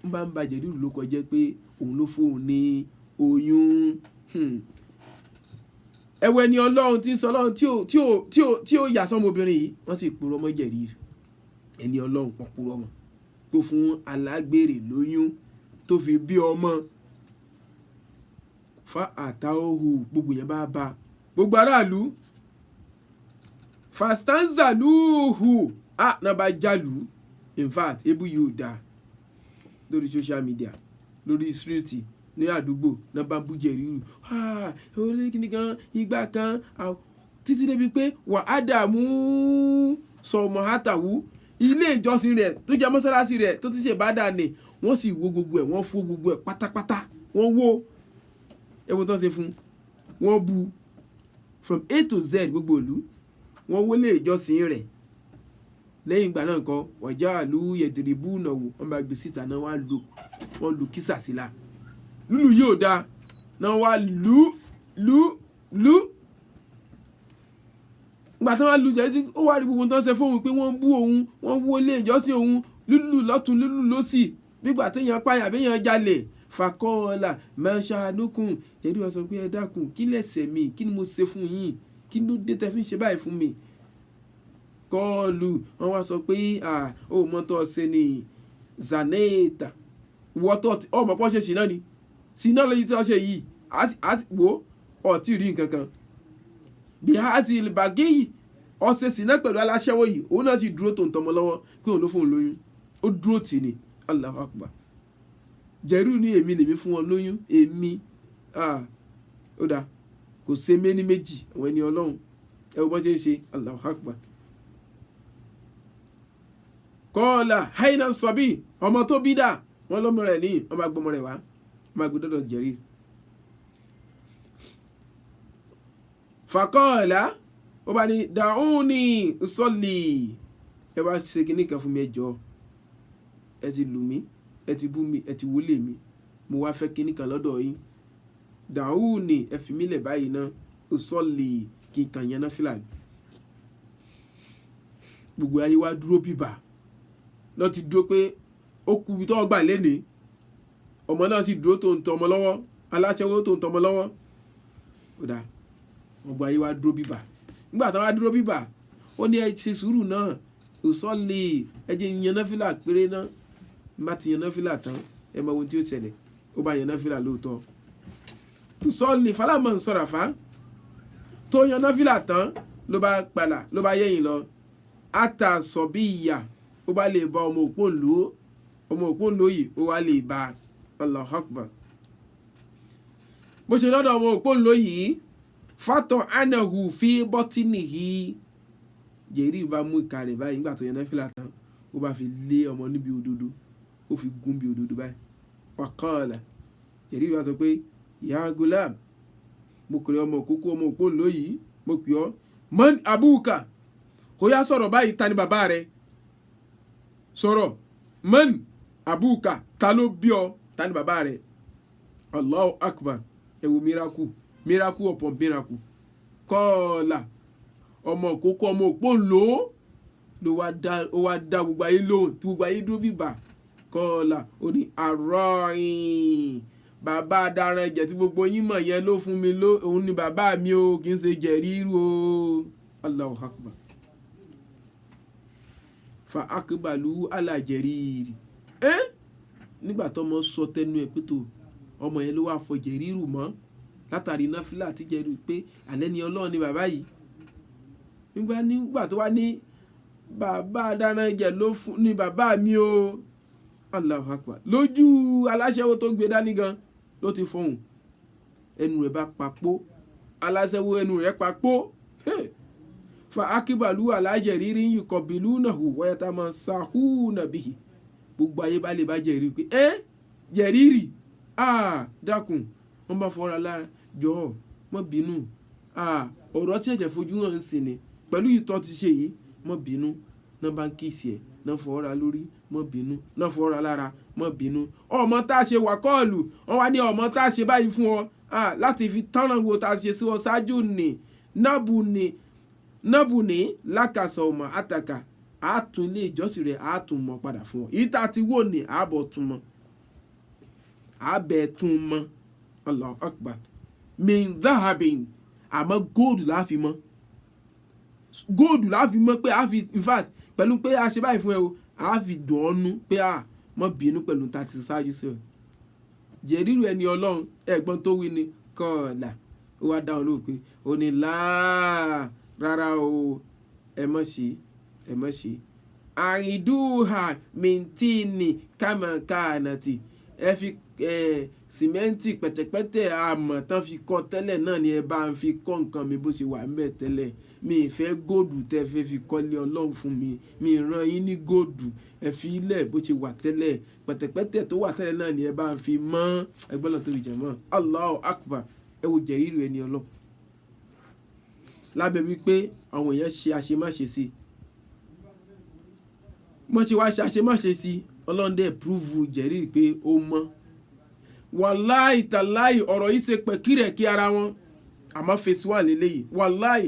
ń bá ń ba Jẹ̀rírù ló kọjá pé òun ló fóun ní oyún ẹwẹ́ ni Ọlọ́run tí ń sọ Ọlọ́run tí ó yà sọ́mọbìnrin yìí wọ́n sì purọ́ mọ́ Jẹ̀rírù ẹni Ọlọ́run pọ̀ purọ́ mọ́ tó fún alágbèrè lóyún tó fi bí ọmọ fa àtàóhù gbogbo yẹn bá gbogbo aráàlú fastanza lúhù náà bá jálù in fact ebú yóò dáa lórí social media lórí street ní àdúgbò náà bá bú Jẹ̀rírù orí kìíní kan ìgbà kan títí débi pé wà á dààmú sọmọ àtàwù ilé ìjọsìn rẹ̀ tó jẹ́ mọ́sálásí rẹ̀ tó ti ṣe bàdà ni wọ́n sì wó gbogbo ẹ̀ wọ́n fó gbogbo ẹ̀ pátápátá wọ́n wó ẹ̀wọ̀n tó ń ṣe fún wọ́n bu from A to Z gbogbo ìlú wọ́n wó ilé ìjọsìn rẹ̀ lẹ́yìn ìgbà náà kan wọ̀já àlú yẹ̀dìrìbù náà wò wọ́n bá gbé síta náà wọ́n lu kísà sí la lúlù yóò dáa náà wá lù ìgbà tí wọ́n lu jẹ́ ó wá rí gbogbo tó ń ṣe fóun pé wọ́n ń bú òun wọ́n wó ilé ìjọsìn òun lúlù lọ́tún lúlù lọ́sì nígbà téèyàn pààyàn béèyàn jalè fàkọ́ọ̀là mẹ́ṣáánúkùn Jẹ̀rírù wá sọ pé ẹ dákun kí lẹ̀ṣẹ̀ mi kí ni mo ṣe fún yín kí ló dé tẹ́ fi ń ṣe báyìí fún mi kọ́ọ̀lù wọ́n wá sọ pé ó mọ́tò ṣe ni zaneta wọ́tọ̀ ọmọ pọ́n ṣe ṣìnà ni ṣìnà lóyún tí wọ́n ṣe yìí wò ó tí rí nǹkan kan bí a sì bàgé yìí ọ̀sẹ̀ ṣìnà pẹ̀lú aláṣẹ́wó yìí òun náà sì dúró tó ń tọmọ lọ́wọ́ pé òun ló fóun lóyún ó dúró tì ní Allahu Akbar Jẹ̀rírù ní èmi lèmi fún wọn lóyún èmi ó dáa kò ṣe méní méjì àwọn ẹni Ọlọ́run ẹ wo bọ́n ṣe ń ṣe Allahu Akbar kọ́ọ̀là haina sọ́bí ọmọ tó bí dà wọ́n lọ́mọ rẹ̀ ní ọmọ agbọmọ rẹ̀ wá ọmọ agbọ dọ́dọ̀ Jẹ̀rírù fàkọ́ọ̀là ó bá ní dàún ní sọ́ọ̀lì ẹ wá ṣe kinní kan fún mi ẹjọ́ ẹ ti lù mí ẹ ti bú mi ẹ ti wọlé mi mo wá fẹ́ kinní kan lọ́dọ̀ yín dàún ní ẹ fi mí lẹ̀ báyìí náà sọ́ọ̀lì kí n kàn yẹn náà fìlà gbogbo ayé wá dúró bíbà náà ti dúró pé ó kú ibi tó gbà lénìí ọmọ náà sì dúró tó ń tọ ọmọ lọ́wọ́ aláṣẹwó tó ń tọ ọmọ lọ́wọ́ ó dáa gbogbo ayé wá dúró bíbà nígbà táwọn wá dúró bíbà ó ní ẹ ṣe sùúrù náà òsọ́ọ̀lì ẹ jẹ́ yan náfìlà péré náà má ti yan náfìlà tán ẹ mọ ohun tí ó ṣẹlẹ̀ ó bá yan náfìlà lóòótọ́ òsọ́ọ̀lì falamọ̀ ń sọ̀rọ̀ fá tó yan náfìlà tán ló bá padà ló bá yẹ̀yìn lọ àtàsọ̀ bí ìyà ó bá lè bá ọmọ òpóǹlò yìí ó wá lè bá Allahu Akbar. bó ṣe lọ́dọ̀ ọmọ òpóǹlò yìí fátọ̀ anahu fi bọ́tínìhì jẹ̀rí bá mú ìka rẹ̀ báyìí nígbà tó yan náfìlà tán ó bá fi lé ọmọ níbi òdodo ó fi gún bí òdodo báyìí wàkọ́ọ̀lá jẹ̀rí bá sọ pé ya gulam mo kiri ọmọ òkókó ọmọ òpóǹlò yìí mo pè ọ́ man abuka kò yá sọ̀rọ̀ báyìí ta ni bàbá rẹ̀ sọ̀rọ̀ man abuka ta ló bí ọ ta ni bàbá rẹ̀. Allahu Akbar ẹ wo miracle upon miracle. Kọ́ọ̀là ọmọ òkókó ọmọ òpóǹlò ló wá dá gbogbo ayé lóhùn tí gbogbo ayé dúró bíbà. Kọ́ọ̀là ó ní àrọ́yìn bàbá adarán ẹ̀jẹ̀ tí gbogbo yín mọ̀ yẹn ló fún mi òun ni bàbá mi o kì í ṣe Jẹ̀ríru o. Allahu Akbar. Fa akbalu ala Jẹ̀ríri nígbà tó ọmọ sọ tẹnu ẹ̀ pé tó ọmọ yẹn ló wá fọ Jẹ̀ríru mọ́ látàrí náfìlà àti Jẹ̀ríru pé alẹ́ ni Ọlọ́run ni bàbá yìí. nígbà tó wá ní bàbá adarán ẹ̀jẹ̀ ló fún ni bàbá mi o. Allahu Akbar. Lójú aláṣẹwó tó gbé dání gan ló ti fọhùn ẹnu rẹ̀ bá papò aláṣẹwó ẹnu rẹ̀ papò. Fa akibalu ala Jẹ̀ríri yuqabilunahu wa yatamasahuna bihi gbogbo ayé bá lè bá Jẹ̀ríri pé Jẹ̀ríri dákun wọ́n bá fọ́ra lára jọ̀ọ́ mọ́ bínú ọ̀rọ̀ tí ẹ̀jẹ̀ fojú hàn ń sìn ni pẹ̀lú ìtọ́ ti ṣe yìí mọ́ bínú náà bá ń kíìsì ẹ̀ náà fọ́ra lórí mọ́ bínú náà fọ́ra lára mọ́ bínú ọmọ tá a ṣe wà kọ́ọ̀lù wọ́n wá ní ọmọ tá a ṣe báyìí fún ọ láti fi tánà wo tá a ṣe sí ọ ṣáájú ní nábù ní lákàsọ̀ ọmọ àtàkà àátún ilé ìjọsìn rẹ̀ àátún mọ́ padà fún ọ yìí tá a ti wò ní àbọ̀ tún mọ́ àbẹ̀ tún mọ́ Allahu Akbar min dhahabin àmọ́ góòdù láàfin mọ́ pé àfi in fact pẹ̀lú pé a ṣe báyìí fún ẹ o àfi dùn ọ́nú pé mọ́ bínú pẹ̀lú ta ti ṣáájú sí ọ. Jẹ̀ríru ẹni Ọlọ́run ẹ̀gbọ́n tó wí ni kọ́ọ̀là ó wá dá wọn lóhùn pé ó ní rárá o ẹ mọ̀ ṣe àrídùhà mìntíìnì kàmọ̀kànàtì ẹ fi sìmẹ́ǹtì pẹ̀tẹ̀pẹ̀tẹ̀ àmọ̀ tán fi kọ́ tẹ́lẹ̀ náà ni ẹ bá ń fi kọ́ nǹkan mi bó ṣe wà ń bẹ̀ tẹ́lẹ̀ mi ì fẹ́ góòdù tẹ́ fẹ́ fi kọ́lé Ọlọ́run fún mi mi ì ràn yín ní góòdù ẹ fi ilẹ̀ bó ṣe wà tẹ́lẹ̀ pẹ̀tẹ̀pẹ̀tẹ̀ tó wà tẹ́lẹ̀ náà ni ẹ bá ń fi mọ́ ẹgbẹ́ lọ́n tó fi jẹ̀ mọ́. Allahu Akbar ẹ wo Jẹ̀ríru ẹni Ọlọ́run lábẹ́ wípé àwọn èèyàn ṣe àṣemáṣe sí wọ́n ṣe wá ṣe àṣemáṣe sí Ọlọ́run dẹ̀ púrúfù Jẹ̀ríru pé ó mọ́. Wàláì tàláì ọ̀rọ̀ yìí ṣe pẹ̀kírẹ̀ kí ara wọn àmọ́ phase 1 lélẹ́yìí wàláì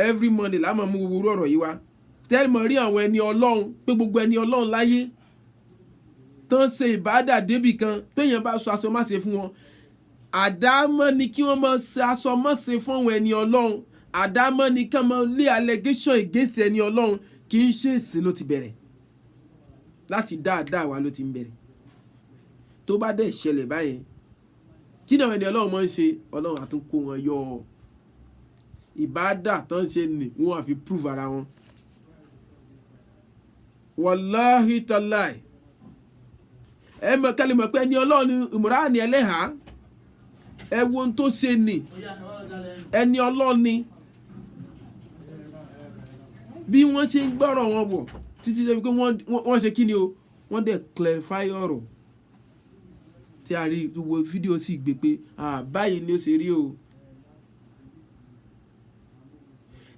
every Monday la máa mú gbogbo ọ̀rọ̀ yìí wá tẹ́lẹ̀mọ̀ rí àwọn ẹni Ọlọ́run pé gbogbo ẹni Ọlọ́run láyé tó ń ṣe ìbádà débì kan péyàn bá sọ aṣọ máṣe fún wọn àdámọ́ ni kí wọ́n máa ṣe aṣọ máṣe fún àwọn ẹni Ọlọ́run àdámọ́ ni kí wọ́n máa lé allegation against ẹni Ọlọ́run kì í ṣe èsì ló ti bẹ̀rẹ̀ láti dáadáa wa ló ti ń bẹ̀rẹ̀ tó bá dẹ̀ ṣẹlẹ̀ báyẹn kí náà ẹni Ọlọ́run máa ń ṣe Ọlọ́run àtúnkó wọn yọ ìbádà tó ń ṣe nì wọ́n àfi prove ara wọn. Wallahi tallahi ẹ mọ̀ kẹ́lẹ́ mọ̀ pé ẹni Ọlọ́run Ìmúránì ni ẹlẹ́hàá ẹ wo ohun tó ṣe nì ẹni Ọlọ́run ni bí wọ́n ṣe ń gbọ́rọ̀ wọn bọ̀ títí débi pé wọ́n ṣe kí ni o wọ́n dẹ̀ clarify ọ̀rọ̀ tí a rí gbogbo fídíò sì gbé pé báyìí ni ó ṣe rí o.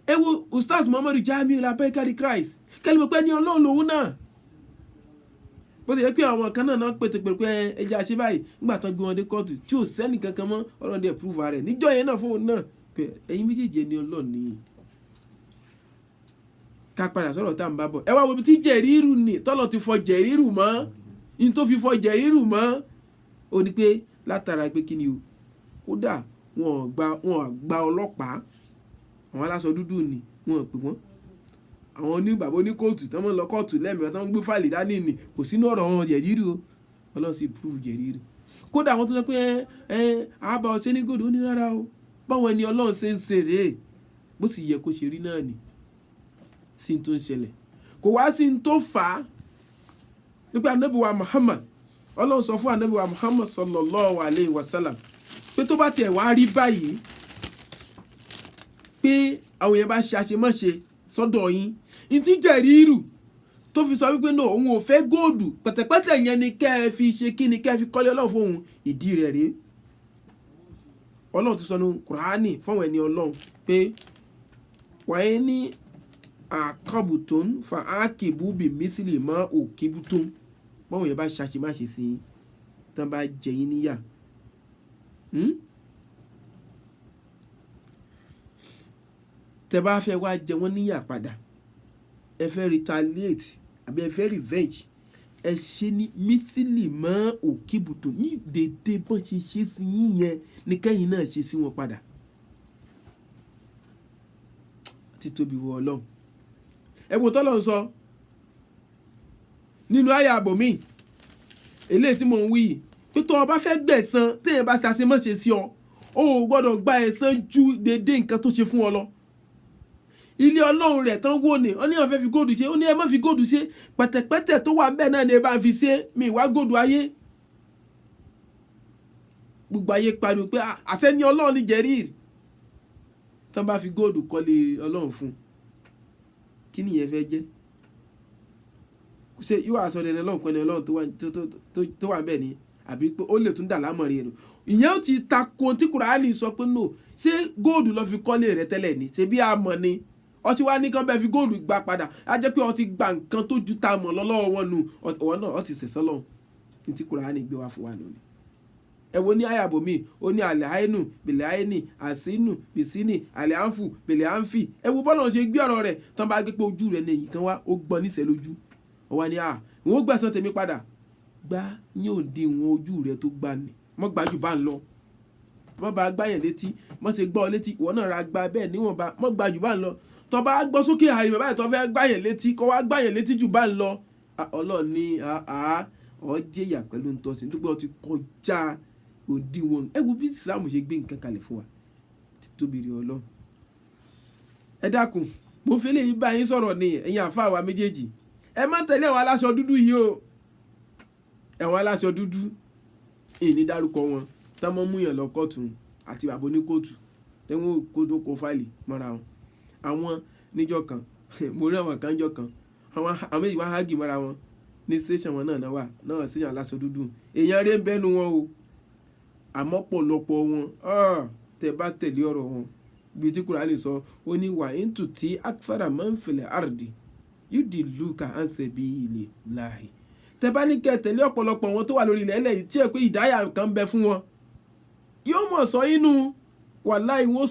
ẹ wo Ustaz Muhammadu Jamiu Labbaika Christ kẹ́lẹ́ mọ̀ pé ẹni Ọlọ́run lòun náà bó ti yẹ pé àwọn kan náà pètèpèrè pé ẹja ṣe báyìí nígbà tán gbé wọn dé kóòtù tí ò sẹ́nì kankan mọ́ Ọlọ́run dẹ̀ prove rẹ̀ níjọ́ yẹn náà fóun náà pé ẹ̀yin méjèèjì ẹni Ọlọ́run nìyí. ká padà sọ̀rọ̀ tá à ń bá bọ̀ ẹ wá wo ibi tí Jẹ̀ríru ni tọ́lọ̀ ti fọ Jẹ̀ríru mọ́ in tó fi fọ Jẹ̀ríru mọ́ ó ní pé látara pé kí ni o kódà wọn gba ọlọ́pàá àwọn aláṣọ dúdú ni wọn pè wọ́n àwọn oníbàbá ní kóòtù tán mọ́ lọ kóòtù lẹ́mìí tán gbé fáìlì dání ni kò sínú ọ̀rọ̀ wọn Jẹ̀ríru o Ọlọ́run sì prove Jẹ̀ríru kódà àwọn tó sọ pé àbá ọ̀sẹ̀ ní gòdò ó ní rárá o báwọn ẹni ọlọ́run ṣe ń ṣe rèé bó sì yẹ kó ṣe rí náà ni sí tó ń ṣẹlẹ̀ kò wá sí tó fà á nípa ànábì wa Muhammad ọlọ́run sọ fún ànábì wa Muhammad sallallahu alayhi wa sallam pé tó bá tiẹ̀ wá rí báyìí pé àwọn yẹn bá ṣe àṣemáṣe sọ́dọ̀ yín ní tí Jẹ̀rírù tó fi sọ wípé náà òun ò fẹ́ góòdù pẹ̀tẹ̀pẹ̀tẹ̀ yẹn ni kẹ́ ẹ fi ṣe kí ni kẹ́ ẹ fi kọ́lé ọlọ́run fún òun ìdí rẹ̀ rèé ọlọ́run ti sọ ní Kùránì fáwọn ẹni ọlọ́run pé wàá ní àkọ́bùtún fa ákìbù bí mísìlì mọ́ òkìbùtún báwọn yẹn bá ṣàṣemáṣe sí i tán bá jẹ yín níyà tẹ bá fẹ́ wá jẹ wọ́n níyà padà ẹ fẹ́ retaliate àbí ẹ fẹ́ revenge ẹ ṣe ní mísìlì mọ́ òkìbùtún ní dédé bọ́n ṣe ṣe sí yín yẹn ní kẹ́yìn náà ṣe sí wọn padà títóbi wọ ọlọ́run ẹ̀wọ̀n tọ́lọ̀ ń sọ nínú àyà àbòmí eléyìí tí mò ń wí yìí pé tó o bá fẹ́ gbẹ̀san téèyàn bá ṣe àṣemáṣe sí ọ o ò gbọ́dọ̀ gba ẹ̀san ju dédé nǹkan tó ṣe fún ọ lọ ilé ọlọ́run rẹ̀ tán wò ní ọ ní àwọn fẹ́ fi góòdù ṣe ó ní ẹ má fi góòdù ṣe pẹ̀tẹ̀pẹ̀tẹ̀ tó wà bẹ́ẹ̀ náà ni ẹ bá fi ṣe mi ìwá góòdù ayé gbogbo ayé pariwo pé àṣẹ ni ọlọ́run ní Jẹ̀rírù tán bá fi góòdù kọ́lé ọlọ́run fún kí nìyẹn fẹ́ jẹ́ ṣe yóò àṣọ ẹni ọlọ́run kan ní ọlọ́run tó wà bẹ́ẹ̀ ni àbí pé ó lè tún dà lámọ̀rí ẹ̀rọ ìyẹn ó ti tako tí Kùránì sọ pé no ṣé góòdù lọ fi kọ́lé rẹ tẹ́lẹ̀ ni ṣe bí a mọ̀ ni ọtí wá ní kán bẹ́ẹ̀ fi góòdù gbà padà á jẹ́ pé ọtí gba nǹkan tó ju ta mọ̀ lọ́wọ́ wọn nù ọ̀wọ́ náà ọtí sẹ̀sọ́ lọ́hùn ní tí Kùránì gbé wá fún wa lónìí ẹ wo ní àyàbò mi ó ní àlẹ́ àínú bèlẹ́ àíní àsínú bìsínì àlẹ́ àǹfù bèlẹ́ àǹfì ẹ wo bọ́lá ṣe gbé ọ̀rọ̀ rẹ̀ tán bá gbé pé ojú rẹ̀ ní èyí kan wá ó gbọ́n níṣẹ́ lójú ọwọ́ ni ìwọ́n gbẹ̀san tèmi padà gbá ní òǹdí ìwọ̀n ojú rẹ̀ tó gbà ní mọ́ gbájú bá ń lọ mọ́ bá gbáyàn létí mọ́ ṣe gbọ́ létí ìwọ náà ra gba bẹ́ẹ̀ níwọ̀nba mọ́ gbájú bá ń lọ tó bá gbọ́ sókè àyè báyìí tó fẹ́ gbáyàn létí kó wá gbáyàn létí jù bá ń lọ Ọlọ́run ní ọ jẹ́yà pẹ̀lú ntọ́sí nítorí pé ọ ti kọjá òdiwọ̀n ẹ wo bí Ìsìlámù ṣe gbé nǹkan kalẹ̀ fún wa ti tóbi rí Ọlọ́run ẹ dákun mo fi lè bá yín sọ̀rọ̀ ní ẹ̀yin àfáà wa méjèèjì ẹ má tẹ̀lé àwọn aláṣọ dúdú yìí o ẹ̀wọ̀n aláṣọ dúdú ìní dárúkọ wọn tá mọ́ múyàn lọ kóòtù àti bàbá oníkóòtù tẹ́wọ́n kó tó kó fáìlì mọ́ra wọn àwọn níjọ́ kan mo rí àwọn kan níjọ́ kan àwọn méjì wá hágì mọ́ra wọn ní station wọn náà wà náà sí aláṣọ dúdú èèyàn rí ń bẹ́nu wọn o àmọ́ pọ̀lọpọ̀ wọn tẹ́ bá tẹ̀lé ọ̀rọ̀ wọn bí tí Kùránì sọ ó ní wà ń tù tí akfara máa ń fẹlẹ̀ àrùdì yóò di lùkà ánsẹ̀ bí ilé láàyè tẹ́ bá ní kẹ́ tẹ̀lé ọ̀pọ̀lọpọ̀ wọn tó wà lórí ilẹ̀ ẹlẹ́yìí tí ẹ pé ìdáyà kan ń bẹ fún wọn yóò mọ̀ sọ inú wàláì wọ́n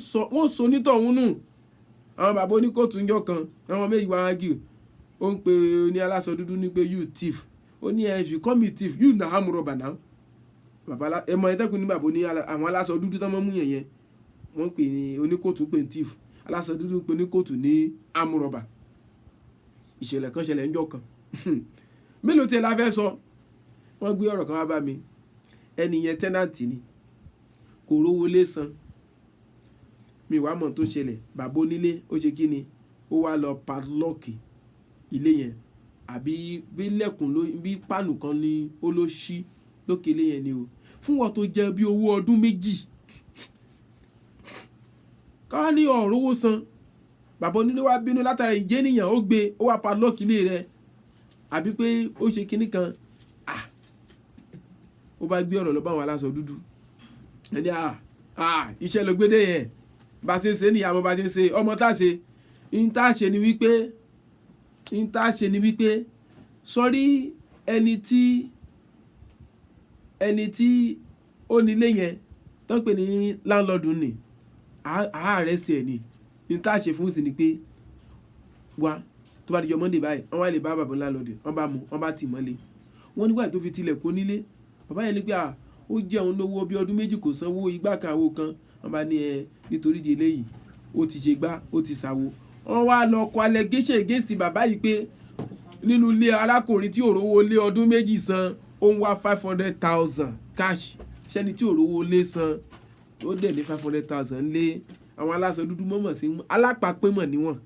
sọ onítọ̀hún nù àwọn bàbá oníkóòtù ńjọ́ kan àwọn méjì wá ágì ó ń pe ní aláṣọ dúdú ní pé you thief ó ní if you call me thief you na ham rubber now bàbá ẹmọ ẹtẹkùn ní bàbá ní àwọn aláṣọ dúdú tó mọ́ mú yẹn wọ́n pè ní oníkóòtù pé ní thief aláṣọ dúdú pé oníkóòtù ní ham rubber ìṣẹ̀lẹ̀ kan ṣẹlẹ̀ ńjọ́ kan mélòó tí ẹ la fẹ́ sọ wọ́n gbé ọ̀rọ̀ kan wá bá mi ẹni yẹn tẹ́nàntì ni kò rówó lé san mi wàá mọ̀ tó ṣẹlẹ̀ bàbá onílé ó ṣe kí ni ó wá lọ padlọ́ọ̀kì ilé yẹn àbí bí lẹ́kùn bí pánù kan ni ó ló ṣí lókè ilé yẹn ni o fún wọn tó jẹ bí owó ọdún méjì káwá ní ọ̀rọ̀ owó san bàbá onílé wá bínú látara ìjẹ́nìyàn ó gbé ó wá padlọ́ọ̀kì ilé rẹ̀ àbí pé ó ṣe kinní kan ó bá gbé ọ̀rọ̀ lọ bá àwọn aláṣọ dúdú ẹni iṣẹ́ ló gbé dé yẹn bá ṣe ń ṣe ní àmọ́ bá ṣe ń ṣe ọmọ tá ṣe ń tá ṣe ni wípé sọrí ẹni tí ó nílé yẹn tó ń pè ní láńlọ́ọ̀dù ni àárẹ̀ sí ẹ̀ ni ń tá ṣe fún sí ni pé wá tó bá dijọ́ Monday báyìí wọ́n wá lè bá bàbá láńlọ́ọ̀dù wọ́n bá mú wọ́n bá tì mọ́lé wọ́n nígbà tó fi tilẹ̀kùn nílé bàbá yẹn ní pé ó jẹ́ òun lówó bí ọdún méjì kò sanwó igbá kan àwo kan wọ́n bá ní nítorí di eléyìí ó ti ṣe gbá ó ti ṣàwo wọ́n wá lọ kọ allegation against bàbá yìí pé nínú ilé arákùnrin tí ò rówó lé ọdún méjì san ó ń wá 500,000 cash sẹ́ni tí ò rówó lé san ó dẹ̀ ní 500,000 lé àwọn aláṣọ dúdú mọ̀mọ̀ sí alápapẹ́ mọ̀ níwọ̀n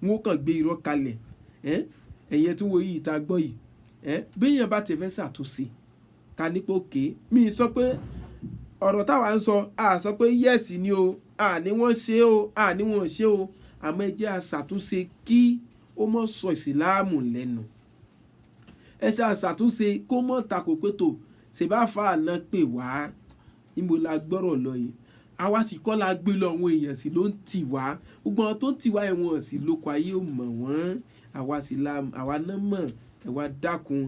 wọn kàn gbé irọ́ kalẹ̀ ẹ̀yẹ tí wọ́n yìí ta gbọ́ yìí béèyàn bá ti fẹ́ ṣàtúnṣe ká nípò ké mi sọ pé ọ̀rọ̀ táwa ń sọ a sọ pé yẹ́ẹ̀sì ni o a ní wọ́n ṣe o a ní wọ́n ṣe o àmọ́ ẹ jẹ́ àṣàtúnṣe kí ó mọ̀ sọ ìsìláàmù lẹ́nu ẹ ṣe àṣàtúnṣe kó mọ̀ takò pé tó ṣèbáfà àná pè wá níbo la gbọ́rọ̀ lọ yìí àwa sì kọ́ la gbé lọ àwọn èèyàn sì ló ń tì wá gbogbo àwọn tó ń tì wá ẹ̀wọ̀n sì lóko ayé ò mọ̀ wọ́n àwa sì la àwa náà mọ̀ ẹ̀ wá dákun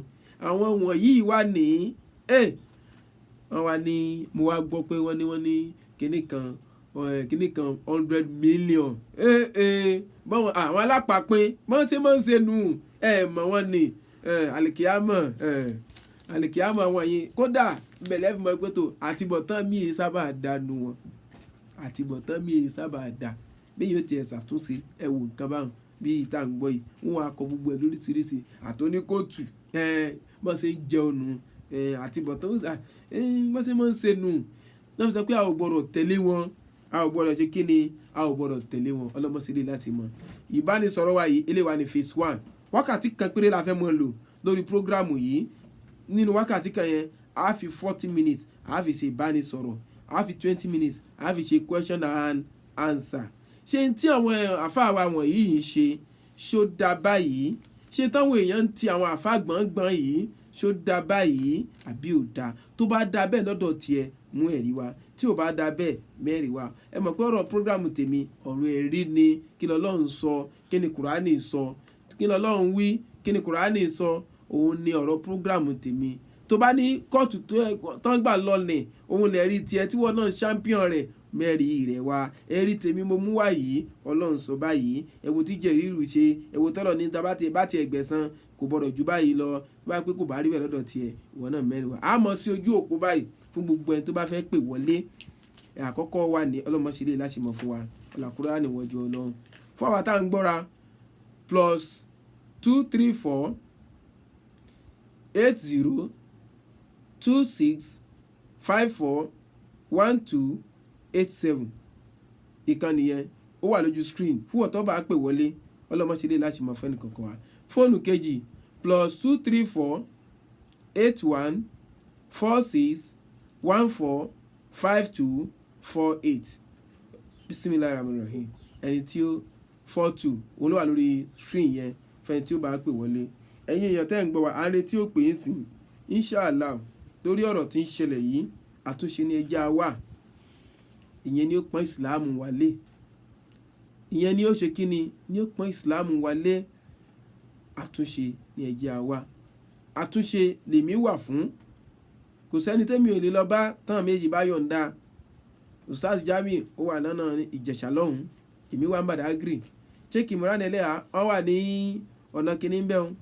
àwọn wọ̀nyí wà ní wọ́n wá ní mo wá gbọ́ pé wọ́n ní kinní kan 100 million báwọn àwọn alápapín báwọn ṣe máa ń ṣe nù mọ̀ wọ́n ní àlìkíyàmọ̀ wọn yìí kódà bẹ̀lẹ́ fi mọ̀ pé tó àtibọ̀tán mi yìí sábà dànù wọn àtibọ̀tán mi yìí sábà dà bí yóò tiẹ̀ ṣàtúnṣe ẹ̀wò nǹkan báwọn bí ìta ń gbọ́ yìí wọn akọ gbogbo ẹ̀ lóríṣiríṣi àtọ́níkóòtù bọ́n ṣe ń jẹun nù àtibọ̀tán bọ́n ṣe máa ń ṣe nù náà fi sọ pé a ò gbọ́dọ̀ tẹ̀lé wọn a ò gbọ́dọ̀ ṣe kí ni a ò gbọ́dọ̀ tẹ̀lé wọn ọlọ́mọṣẹ́lẹ̀ láti mọ̀ ìbánisọ̀rọ̀ wa yìí eléwà ní phase 1 wákàtí kan péré la fẹ́ mọ́ lò lórí prógrámù yìí nínú wákàtí kan yẹn a fi 40 minutes a fi ṣe ìbánisọ̀rọ̀ a fi 20 minutes a fi ṣe question and answer ṣé tí àwọn àfáà wa wọ̀nyí ń ṣe ṣó dá báyìí ṣé táwọn èèyàn ń ti àwọn àfáà gbọ̀ngbọ̀n yìí ṣó dá báyìí àbí ò dá tó bá dá bẹ́ẹ̀ lọ́dọ̀ tiẹ̀ mú ẹ̀rí wa tí ò bá dá bẹ́ẹ̀ mẹ́rin wa ẹ mọ̀ pé ọ̀rọ̀ prógrámù tèmi ọ̀rọ̀ ẹ̀rí ni kí lọ́lọ́run sọ kí ni kùránì sọ kí lọ́lọ́run wí kí ni kùránì sọ òun ni ọ̀rọ̀ prógrámù tèmi tó bá ní kóòtù tó ń gbà lọ́lẹ̀ òun lè rí tiẹ̀ tí wọ́n náà champion rẹ̀ mẹ́rin rẹ̀ wá ẹ̀rí tèmi mo mú wá yìí ọlọ́run sọ báyìí ẹ̀wò tí jẹ̀rìírù ṣe ẹ̀wò tọ́lọ̀ ní ta bá ti ẹgbẹ̀san kò gbọ́dọ̀ ju báyìí lọ bá pé kò bá rí bẹ́ẹ̀ lọ́dọ̀ tiẹ̀ ìwọ náà mẹ́rin wá àmọ́ sí ojú òpó báyìí fún gbogbo ẹni tó bá fẹ́ pè wọlé àkọ́kọ́ wà ní ọlọ́mọṣẹ́lẹ̀ láti mọ̀ fún wa ọ̀làkúrá níwọ̀jú ọlọ́run fún àwọn táwọn gbọ́ra +234 80 26 54 12 87 ìkànnì yẹn ó wà lójú screen fún ọ̀tọ́ bá pè wọlé ọlọ́mọṣẹ́lẹ̀ láti mọ̀ fẹ́ni kankan wa fóònù kejì +234 81 46 14 52 48 bismillahirrahmanirrahim ẹni tí ó 42 òun ló wà lórí screen yẹn fẹ́ni tí ó bá pè wọlé ẹ̀yin èèyàn tẹ́ ń gbọ́ wa à ń retí ó pè é sìn inshallah lórí ọ̀rọ̀ tí ń ṣẹlẹ̀ yìí àtúnṣe ní ẹja wà ìyẹn ni ó pọ́n ìsìláàmù wálé ìyẹn ni ó ṣe kí ni ó pọ́n ìsìláàmù wálé àtúnṣe ní ẹja wà àtúnṣe lèmi wà fún kò sẹ́ni tẹ́mi ò lè lọ bá tán méjì bá yọ̀ǹda Ustaz Jami ó wà lọ́nà Ìjẹ̀ṣà lọ́hùn èmi wà ń Badagry Sheikh Imran Eleha wọ́n wà ní ọ̀nà kìíní ń bẹ̀rùn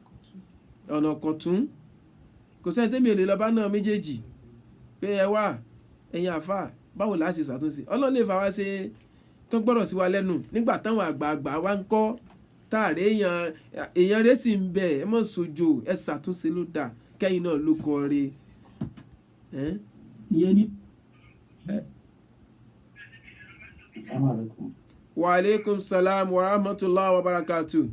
ọ̀nà Kọ̀tún kò sẹ́ni tẹ́mi ò lè lọ bá náà méjèèjì pé ẹ wà ẹ̀yin àfà báwo la ṣe ṣàtúnṣe Ọlọ́run lè fà wá ṣe kán gbọ́dọ̀ sí wa lẹ́nu nígbà táwọn àgbààgbà wa ń kọ́ táàrí èèyàn rẹ̀ sì ń bẹ̀ ẹ mọ̀ sojo ẹ ṣàtúnṣe ló dà kẹ́yìn náà ló kọ́ re ìyẹn ní. Wa alaikum salam wa rahmatullahi wa barakatuh.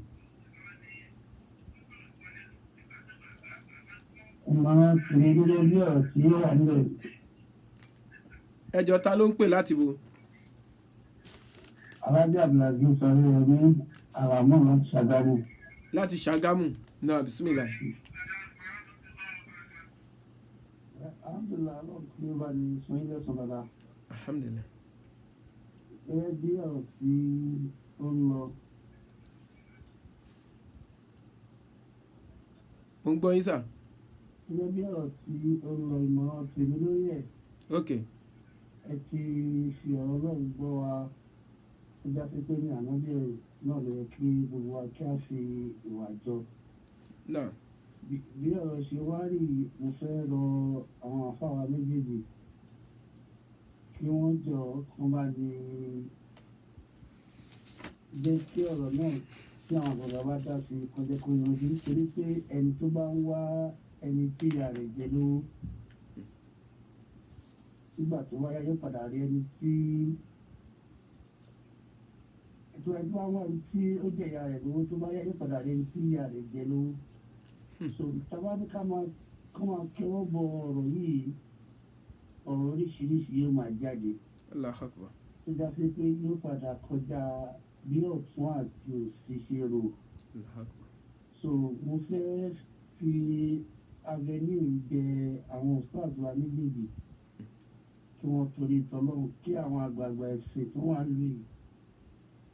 Ẹjọ́ ta ló ń pè láti bo? Alájà Abdulaziz sọ ní àràmọ́ láti Ṣàgámù. Láti Ṣàgámù náà bismillah. Alhamdulillah lọ́wọ́ tí ó bá ní sọ ilé ọ̀sán dada. Alhamdulillah. Gẹ́gẹ́ bí ọ̀rọ̀ tí ó ń lọ. Mo ń gbọ́ yín sà. Gẹ́gẹ́ bí ọ̀rọ̀ tí ó ń lọ ìmọ̀ràn tèmi lórí ẹ̀. Ok. Ẹ ti fi ọ̀rọ̀ náà gbọ́ wa ó já sí pé ní ànábìrì náà ló yẹ kí gbogbo wa kí á fi ìwà jọ. Náà. Bí ọ̀rọ̀ ṣe wá rí mo fẹ́ rọ àwọn àfáwà méjèèjì kí wọ́n jọ kán bá ní jẹ́ kí ọ̀rọ̀ náà tí àwọn àgbàgbà bá dá sí kọjá kó yanjú nítorí pé ẹni tó bá ń wá ẹni tí ìyá rẹ̀ jẹ lówó nígbà tó wáyá yóò padà rí ẹni tí ètò ẹgbẹ́ àwọn tí ó jẹ ìyá rẹ̀ lówó tó bá yá yóò padà rí ẹni tí ìyá rẹ̀ jẹ lówó. So ìtàbá ní ká máa kẹ́wọ́ bọ ọ̀rọ̀ yìí, ọ̀rọ̀ oríṣiríṣi yóò máa jáde Allahu Akbar. tó já sí pé yóò padà kọjá bí ọ̀tún àti òsì ṣe rò. Allahu Akbar. So mo fẹ́ fi avenue bẹ àwọn ustaz wa méjèèjì kí wọ́n torí tọ́lọ́run kí àwọn àgbààgbà ẹ̀sìn tó wà lù yìí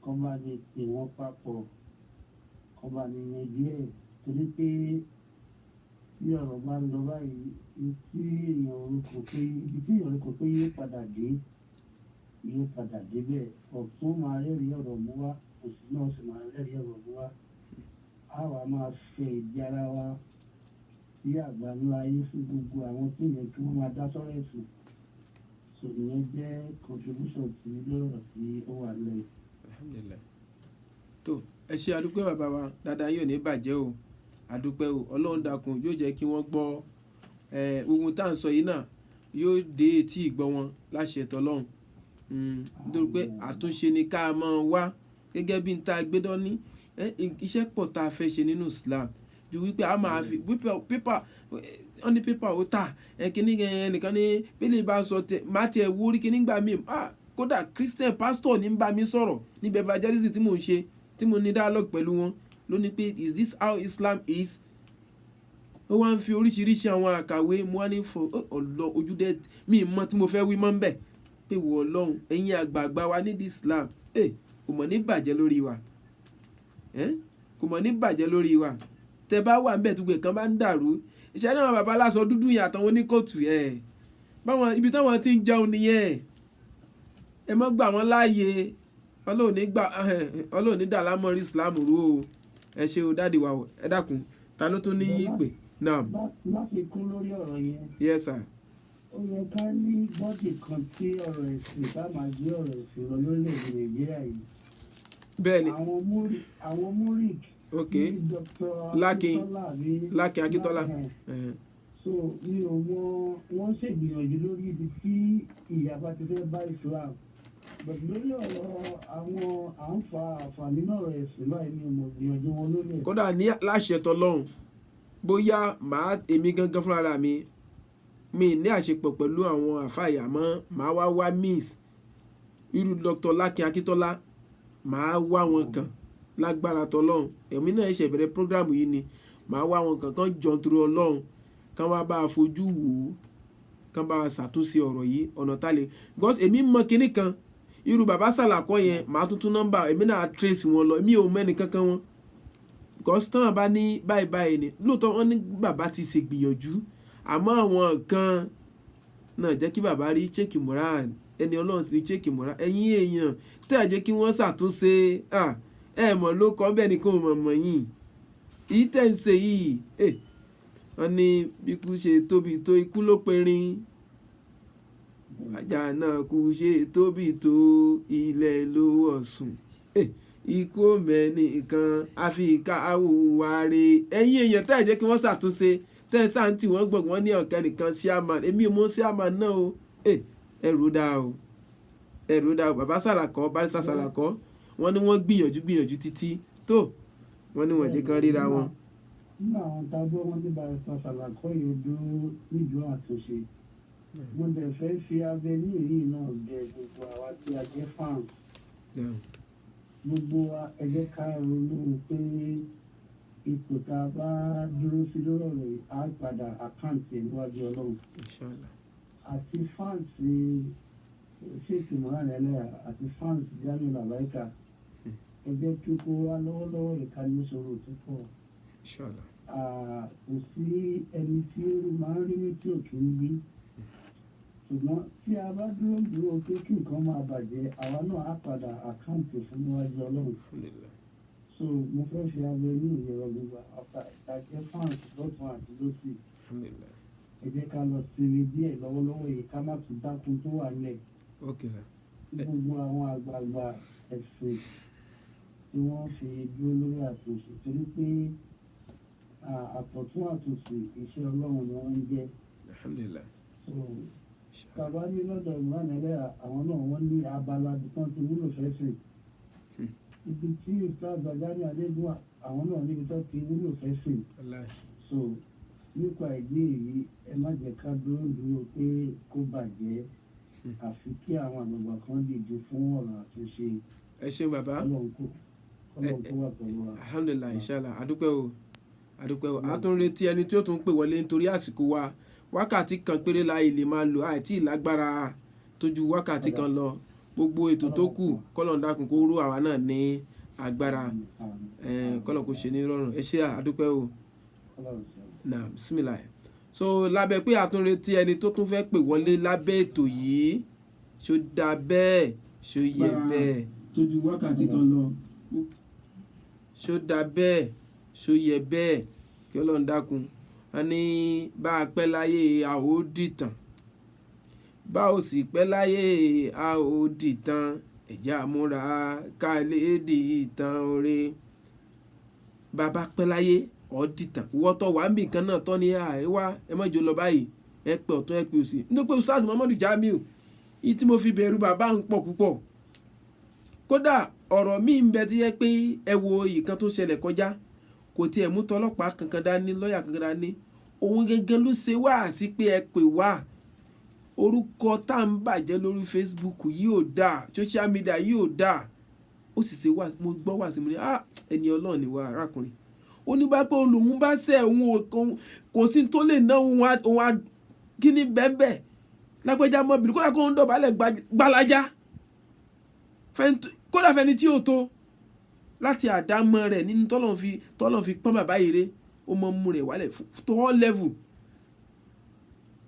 kọ́ bá lè pè wọ́n papọ̀, kọ́ bá lè yanjú ẹ̀ torí pé bí ọ̀rọ̀ bá ń lọ báyìí ibi tí èèyàn orúkọ pé yóò padà débẹ̀, ọ̀tún máa rẹ́rìí ọ̀rọ̀ mú wá, òsì náà sì máa rẹ́rìí ọ̀rọ̀ mú wá. A wà máa fẹ́ ìdí ara wa sí àgbáńlá ayé fún gbogbo àwọn tó yẹ kí wọ́n máa dá sọ́rọ̀ ẹ̀sìn. So ìyẹn jẹ́ contribution tí lọ́rọ̀ tí ó wà lẹ́yìn. Alhamdulillah. Tó ẹ ṣe àdúpẹ́ bàbá wa dáadáa yóò ní bàjẹ́ o, àdúpẹ́ o, ọlọ́run dákun yóò jẹ́ kí wọ́n gbọ́ ohun tá à ń sọ yìí náà yóò dé etí ìgbọ́ wọn láṣẹ tọ́lọ́run. Nítorí pé àtúnṣe ni ká máa wá gẹ́gẹ́ bí n ta gbé dání. Iṣẹ́ pọ̀ tá a fẹ́ ṣe nínú Islam ju wípé a máa fi pépà wọ́n ní pépà ó tà kíní ẹnìkan ní pélé bá sọ tẹ má tiẹ̀ wúrí kíní gbà mí kódà Christian pastor ní bá mi sọ̀rọ̀ níbi evangelism tí mò ń ṣe tí mo ní dialogue pẹ̀lú wọn ló ní pé is this how Islam is? Ó wá ń fi oríṣiríṣi àwọn àkàwé mo wá ní fọ ọlọ ojúdẹ mi mọ tí mo fẹ́ wí mọ́ ń bẹ̀ pé wọ Ọlọ́run ẹ̀yin àgbààgbà wa nídìí Islam kò mọ̀ ní bàjẹ́ lórí wa kò mọ̀ ní bàjẹ́ lórí wa tẹ bá wà níbẹ̀ túgbẹ̀ kan bá ń dàrú iṣẹ́ náà bàbá aláṣọ dúdú yẹn àtàwọn oníkóòtù báwọn ibi táwọn ti ń jẹun nìyẹn ẹ mọ́ gbà wọ́n láàyè Ọlọ́run ní dàlámọ́rí Islam rú o ẹ ṣe o dáàdì wa ẹ dákun ta ló tún ní ìpè náà. láti kún lórí ọ̀rọ̀ yẹn. Yes sir. Ó yẹ ká ní bọ́dì kan tí ọ̀rọ̀ ẹ̀sìn bá máa gbé ọ̀rọ̀ ẹ̀sìn lọ lórílẹ̀-èdè Nàìjíríà yìí. Bẹ́ẹ̀ni. Àwọn múrík. Ok. Lákin Akíntọ́lá. So mi ò mọ wọ́n ṣègbìyànjú lórí ibi tí ìyapa ti fẹ́ bá Islam. But lórí ọ̀rọ̀ àwọn à ń fa àǹfààní náà rẹ̀ ẹ̀sìn báyìí ni mo gbìyànjú wọn lórí ẹ̀. Kódà ní láṣẹ tọlọ́run bóyá èmi gangan fúnra mi ní àṣepọ̀ pẹ̀lú àwọn àfàyà mọ́ màá wá miss irú Dr. Lákin Akíntọ́lá màá wá wọn kàn lágbára tọlọ́run èmi náà ṣe bẹ̀rẹ̀ program yìí ni màá wá wọn kàn kán jọ nítorí Ọlọ́run kán wá bá a fojú wò ó kán bá a ṣàtúnṣe ọ̀rọ̀ yìí ọ̀nà tá lè because èmi mọ kinní kan irú bàbá Sàlàkọ́ yẹn màá tuntun nọ́mbà èmi náà trace wọn lọ èmi ò mẹ́ni kankan wọn because tán bá ní báyìí ni lóòótọ́ wọn ní bàbá ti ṣègbìyànjú àmọ́ àwọn kan náà jẹ́ kí bàbá rí Sheikh Imran ẹni Ọlọ́run sì rí Sheikh Imran ẹ̀yin èèyàn tẹ́ ẹ̀ jẹ́ kí wọ́n ṣàtúnṣe mọ̀ ló kọ́ bẹ́ẹ̀ ni kò mọ̀ yìí èyí tẹ́ ń ṣe yìí wọ́n ní ikú ṣe tóbi tó ikú ló perin ajá náà kú ṣe tóbi tó ilẹ̀ ló ọ̀sùn ikú mẹ́nìkan àfikà àwòwáre ẹ̀yin èèyàn tẹ́ ẹ̀ jẹ́ kí wọ́n ṣàtúnṣe tẹ́ ẹ̀ sáǹtì wọ́n gbọ̀ngàn ní ọ̀kẹ́ nìkan chairman èmi ò mọ chairman náà o ẹ̀rù dá o bàbá Sàlàkọ́ Barrister Sàlàkọ́ wọ́n ní wọ́n gbìyànjú títí tó wọ́n ní wọ́n jẹ́ kán ríra wọn. nínú àwọn tábọ́ wọn ní Barrister Sàlàkọ́ yìí dúró nídùú àtúnṣe mo dẹ̀ fẹ́ fi abẹ́lé yìí náà bẹ gbogbo àwa tí a jẹ́ fans gbogbo wa ẹ jẹ́ ká ronú pé ipò tá a bá dúró sí lọ́rọ̀ rẹ̀ á padà àkáǹtì níwájú Ọlọ́run àti fans Sheikh Imran Eleha àti fans Jamiu Labaika ẹ jẹ́ kí kó wá lọ́wọ́lọ́wọ́ ìkánisọ̀rọ̀ tó pọ̀ kò sí ẹni tí ó máa ń rí ní tí ò kí ń gbé ṣùgbọ́n tí a bá dúró pé kí nǹkan máa bàjẹ́ àwa náà á padà àkáǹtì fún níwájú Ọlọ́run so mo fẹ́ fi abẹ ní ìyẹ̀rọ gbogbo ìtajẹ́ fans lọ́tún àti lọ́sì ẹ jẹ́ ká lọ sinmi díẹ̀ lọ́wọ́lọ́wọ́ yìí ká má tún dákun tó wà nílẹ̀ gbogbo àwọn àgbààgbà ẹ̀sìn tí wọ́n fi dúró lórí àtúnṣe torí pé àtọ̀tún àtúnṣe iṣẹ́ Ọlọ́run ni wọ́n ń jẹ́. Alhamdulillah. So tàbá ní lọ́dọ̀ ìmọ̀ràn ẹlẹ́yà àwọn náà wọ́n ní abala tán ti wúlò fẹ́sìn ibi tí Ustaz Gani Adégún àwọn náà níbi tó ti wúlò fẹ́sìn so nípa ìdí èyí ẹ má jẹ́ ká dúró pé kó bàjẹ́ àfi kí àwọn àgbàgbà kan dìde fún ọ̀rọ̀ àtúnṣe. ẹ ṣeun bàbá Ọlọ́run kó wà pẹ̀lú wa. alhamdulillah inshallah adúpẹ́ o a tún retí ẹni tí ó tún pè wọlé nítorí àsìkò wa wákàtí kan péré la ilé máa lò àìtí ìlágbára tó ju wákàtí kan lọ gbogbo ètò tó kù kọ́lọ̀ ń dákun kó rú àwa náà ní agbára kọ́lọ̀ kó ṣe ní rọrùn ẹ ṣé àdúpẹ́ o na bismillah so lábẹ́ pé a tún retí ẹni tó tún fẹ́ pè wọlé lábẹ́ ètò yìí ṣó dá bẹ́ẹ̀ ṣó yẹ bẹ́ẹ̀ tó ju wákàtí kan lọ ṣó dá bẹ́ẹ̀ ṣó yẹ bẹ́ẹ̀ kí Ọlọ́run dákun a ní bá a pẹ́ láyé a ó dìtàn bá ò sì pẹ́ láyé a ó dìtàn ẹ̀jẹ̀ àmúra ká lè dìtàn oore bàbá pẹ́ láyé ọ̀ dìtàn wọ́tọ̀ wà ń bì kan náà tọ́ ni àìwá ẹ mọ́jọ lọ báyìí ẹ pẹ́ ọ̀tún ẹ pẹ́ òsì nítorí pé Ustaz Muhammadu Jamiu yìí tí mo fi bẹ̀rù bàbá ń pọ̀ púpọ̀ kódà ọ̀rọ̀ míì ń bẹ tí yẹ pé ẹ wo ìkan tó ṣẹlẹ̀ kọjá kò tiẹ̀ mú tọlọ́pàá kankan dání lọ́ọ̀yà kankan dání òun gẹ́gẹ́ ló ṣe wá sí pé ẹ pè wá orúkọ tá à ń bàjẹ́ lórí Facebook yìí ò dáa social media yìí ò dáa ó sì ṣe wá mo gbọ́ wá sí mi ní ẹni Ọlọ́run ni wá arákùnrin ó ní bá pé olùhùn bá ṣẹ̀ òun kò sí tó lè ná òun kíní bẹ́ẹ̀ lágbẹ́já mọ́bìnrin kódà kó ń dọ̀bálẹ̀ gbalaja kódà fẹ́ni tí ò tó láti àdámọ́ rẹ̀ nínú tọ́lọ́n fi pọ́n bàbá yìí rẹ̀ ó mọ́ mú rẹ̀ wálẹ̀ tó all level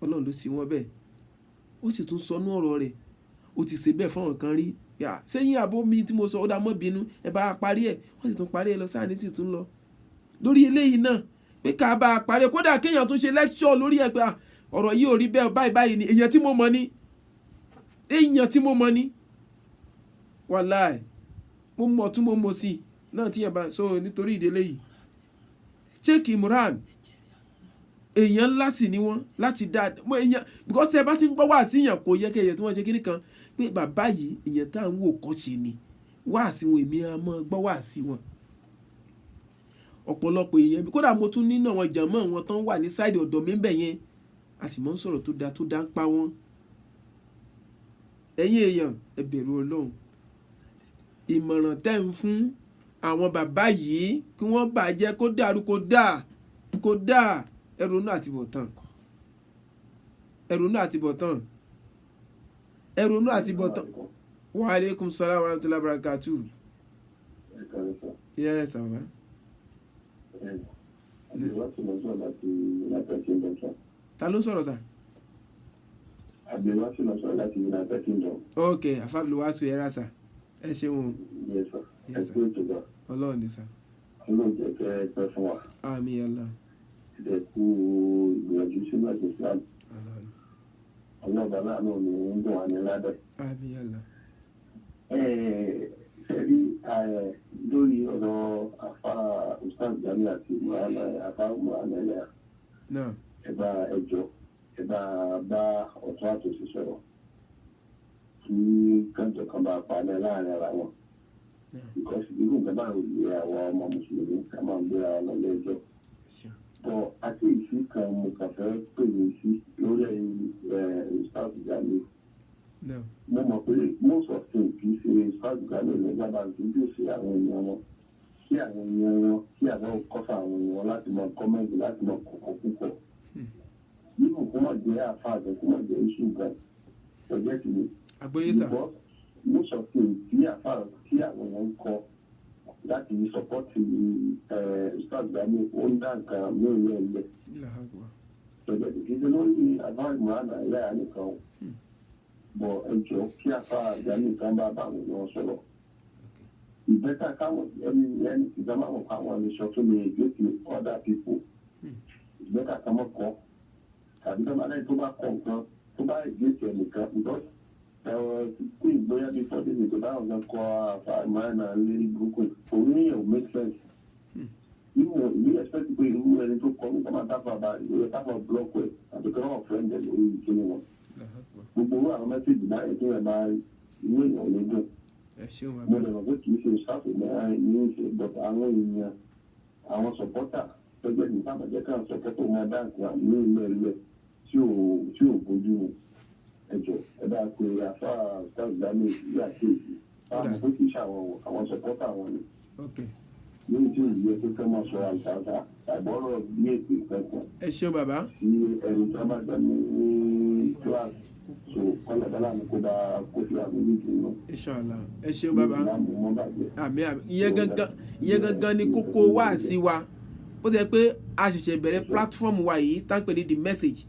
Ọlọ́run ló sì wọ́n bẹ́ẹ̀ ó sì tún sọnú ọ̀rọ̀ rẹ̀ ó ti ṣe bẹ́ẹ̀ fọ́nrán kan rí yà sẹ́yìn àbó mi tí mo sọ ó dá mọ́ bínú ẹ bá parí ẹ̀ wọ́n sì tún parí ẹ̀ lọ sáà ní sì tún lọ lórí eléyìí náà pé ká bá a parí ẹ̀ kódà kéèyàn tún ṣe lecture lórí ẹ̀ pé ọ̀rọ̀ yìí ò rí bẹ́ẹ̀ báyìí ni èèyàn tí mo mọ̀ ni wàláì mo mọ̀ tún mo mọ̀ sí náà tí yẹn bá so nítorí ìdílé yìí Sheikh Imran èèyàn ńlá sì ni wọ́n láti dá èèyàn because tẹ bá ti ń gbọ́ wá sí èèyàn kò yẹ kẹyẹ tí wọ́n ṣe kíní kan pé bàbá yìí èèyàn tá à ń wò kọ́ ṣe ni wá sí wọn èmi á mọ́ gbọ́ wá sí wọn ọ̀pọ̀lọpọ̀ èèyàn kódà mo tún nínú àwọn jàmọ́ wọn tán wà ní sáìdì ọ̀dọ̀ mi ń bẹ̀ yẹn a sì mọ́ ń sọ̀rọ̀ tó dá ń pa wọ́n ẹ̀yin èèyàn ẹ bẹ̀rù Ọlọ́run ìmọ̀ràn tẹ́ ń fún àwọn bàbá yìí kí wọ́n bàjẹ́ kó dàrú kó dáa ẹrùnú àtibọ̀tán wa alaikum salaam wa rahmatullahi wa barakatuh yes baba ta ló sọ̀rọ̀ sà ok afábílùwásù ẹ̀rá sà ẹ ṣeun Ọlọ́run ní sà Ọlọ́run jẹ́ kẹ́ ẹ pẹ́ fún wa. àmín Allah ìdẹ̀kú ìgbìyànjú sínú ẹ̀sìn Islam. Ọlọ́ba láàánú ni ń dùn wá ní ládẹ́. àmín Allah. Ṣẹ́rí lórí ọ̀rọ̀ àfa Ustaz Gani àti àfa Muhammed ẹ̀bá ẹjọ́ ẹ̀bá bá ọ̀tún àtòsí sọ̀rọ̀ kí kẹ́ńtọ̀ kan bá palẹ̀ láàrin ara wọn. Because irú nǹkan bá ń lè àwọn ọmọ mùsùlùmí ká máa ń gbéra wọn lọ lẹ́jọ́. Bọ̀ àti ìsí kan mo kàn fẹ́ pè mí sí lórí Ustaz Gani. Mo mọ̀ pé most of things kì í ṣe Ustaz Gani lẹ́gbàá bá ń tún bí ó ṣe àwọn èèyàn wọn kí àwọn èèyàn wọn kí àwọn kọ́fà àwọn èèyàn wọn láti mọ kọ́mẹ́ǹtì láti mọ kọ̀ọ̀kan púpọ̀. Nínú kó mọ̀ jẹ́ àfáàjọ kó mọ̀ jẹ́ iṣu gan ọjọ́ ti ní. Àgbóyé sà. Most of things tí àfáà tí àwọn èèyàn ń kọ láti sọpọ́tì Ustaz Gani ó ń dá nǹkan mìíràn ẹ̀lẹ́. Ọjọ́ ti kéde lórí àbáwọ̀ ìmọ̀ràn ẹ̀yà nìkan bọ̀ ẹjọ́ kí àfáà Gani kan bá àwọn èèyàn sọ̀rọ̀. Ìbẹ́ta káwọn ẹni ìdámọ̀ káwọn ẹlẹ́ṣọ́ tó lè gbé ti other people. Ìbẹ́ta kan mọ̀ kọ́ tàbí tó máa lẹ́yìn tó bá kọ̀ nǹkan tó bá gbé ti ẹnìkan because tí ìgbóyà bíi fọ́dé ní tó dáhùn náà kọ́ àfàìmáàna lérí burúkú òun ní ò make sense. Ìwọ̀n ìlú expect pé irú ẹni tó kọ́ nípa máa dáfà bá ìwé tábà block ẹ̀ àti kí wọ́n friend ẹ̀ lórí ìkíni wọn. gbogbo àwọn mẹ́sẹ̀jì náà ètò ẹ̀ máa inú èèyàn ló dùn. ẹ ṣeun mo bàbá lè mọ̀ pé kì í ṣe ìṣàfù ní ìṣe bọ̀tà àwọn èèyàn àwọn sọ̀pọ́tà tó jẹ́ ní sábàjẹ́ kan sọ̀pọ́tà ọmọ dáǹkì ní ilé ilé tí ò bójú mu ẹjọ́ ẹ bá pe afá ìdáàbò ìdílé àti èyí àwọn pé kì í ṣe àwọn sọ̀pọ́tà wọn ni lórí tí òye tó fẹ́ máa sọ àìsàdá àìbọ́rọ̀ ní èpè kankan. ẹ ṣeun bàbá. tí ẹni tí wọ́n bá gbà ní kíláàsì so kọ́lọ̀dọ́là ni kó bá kó sí àwọn méjì náà. Inshallah ẹ ṣeun bàbá. àmì ìyẹn gangan ni kókó wá sí wa ó ti yẹ pé a ṣẹ̀ṣẹ̀ bẹ̀rẹ̀ platform wa yìí tá ń pè ní the message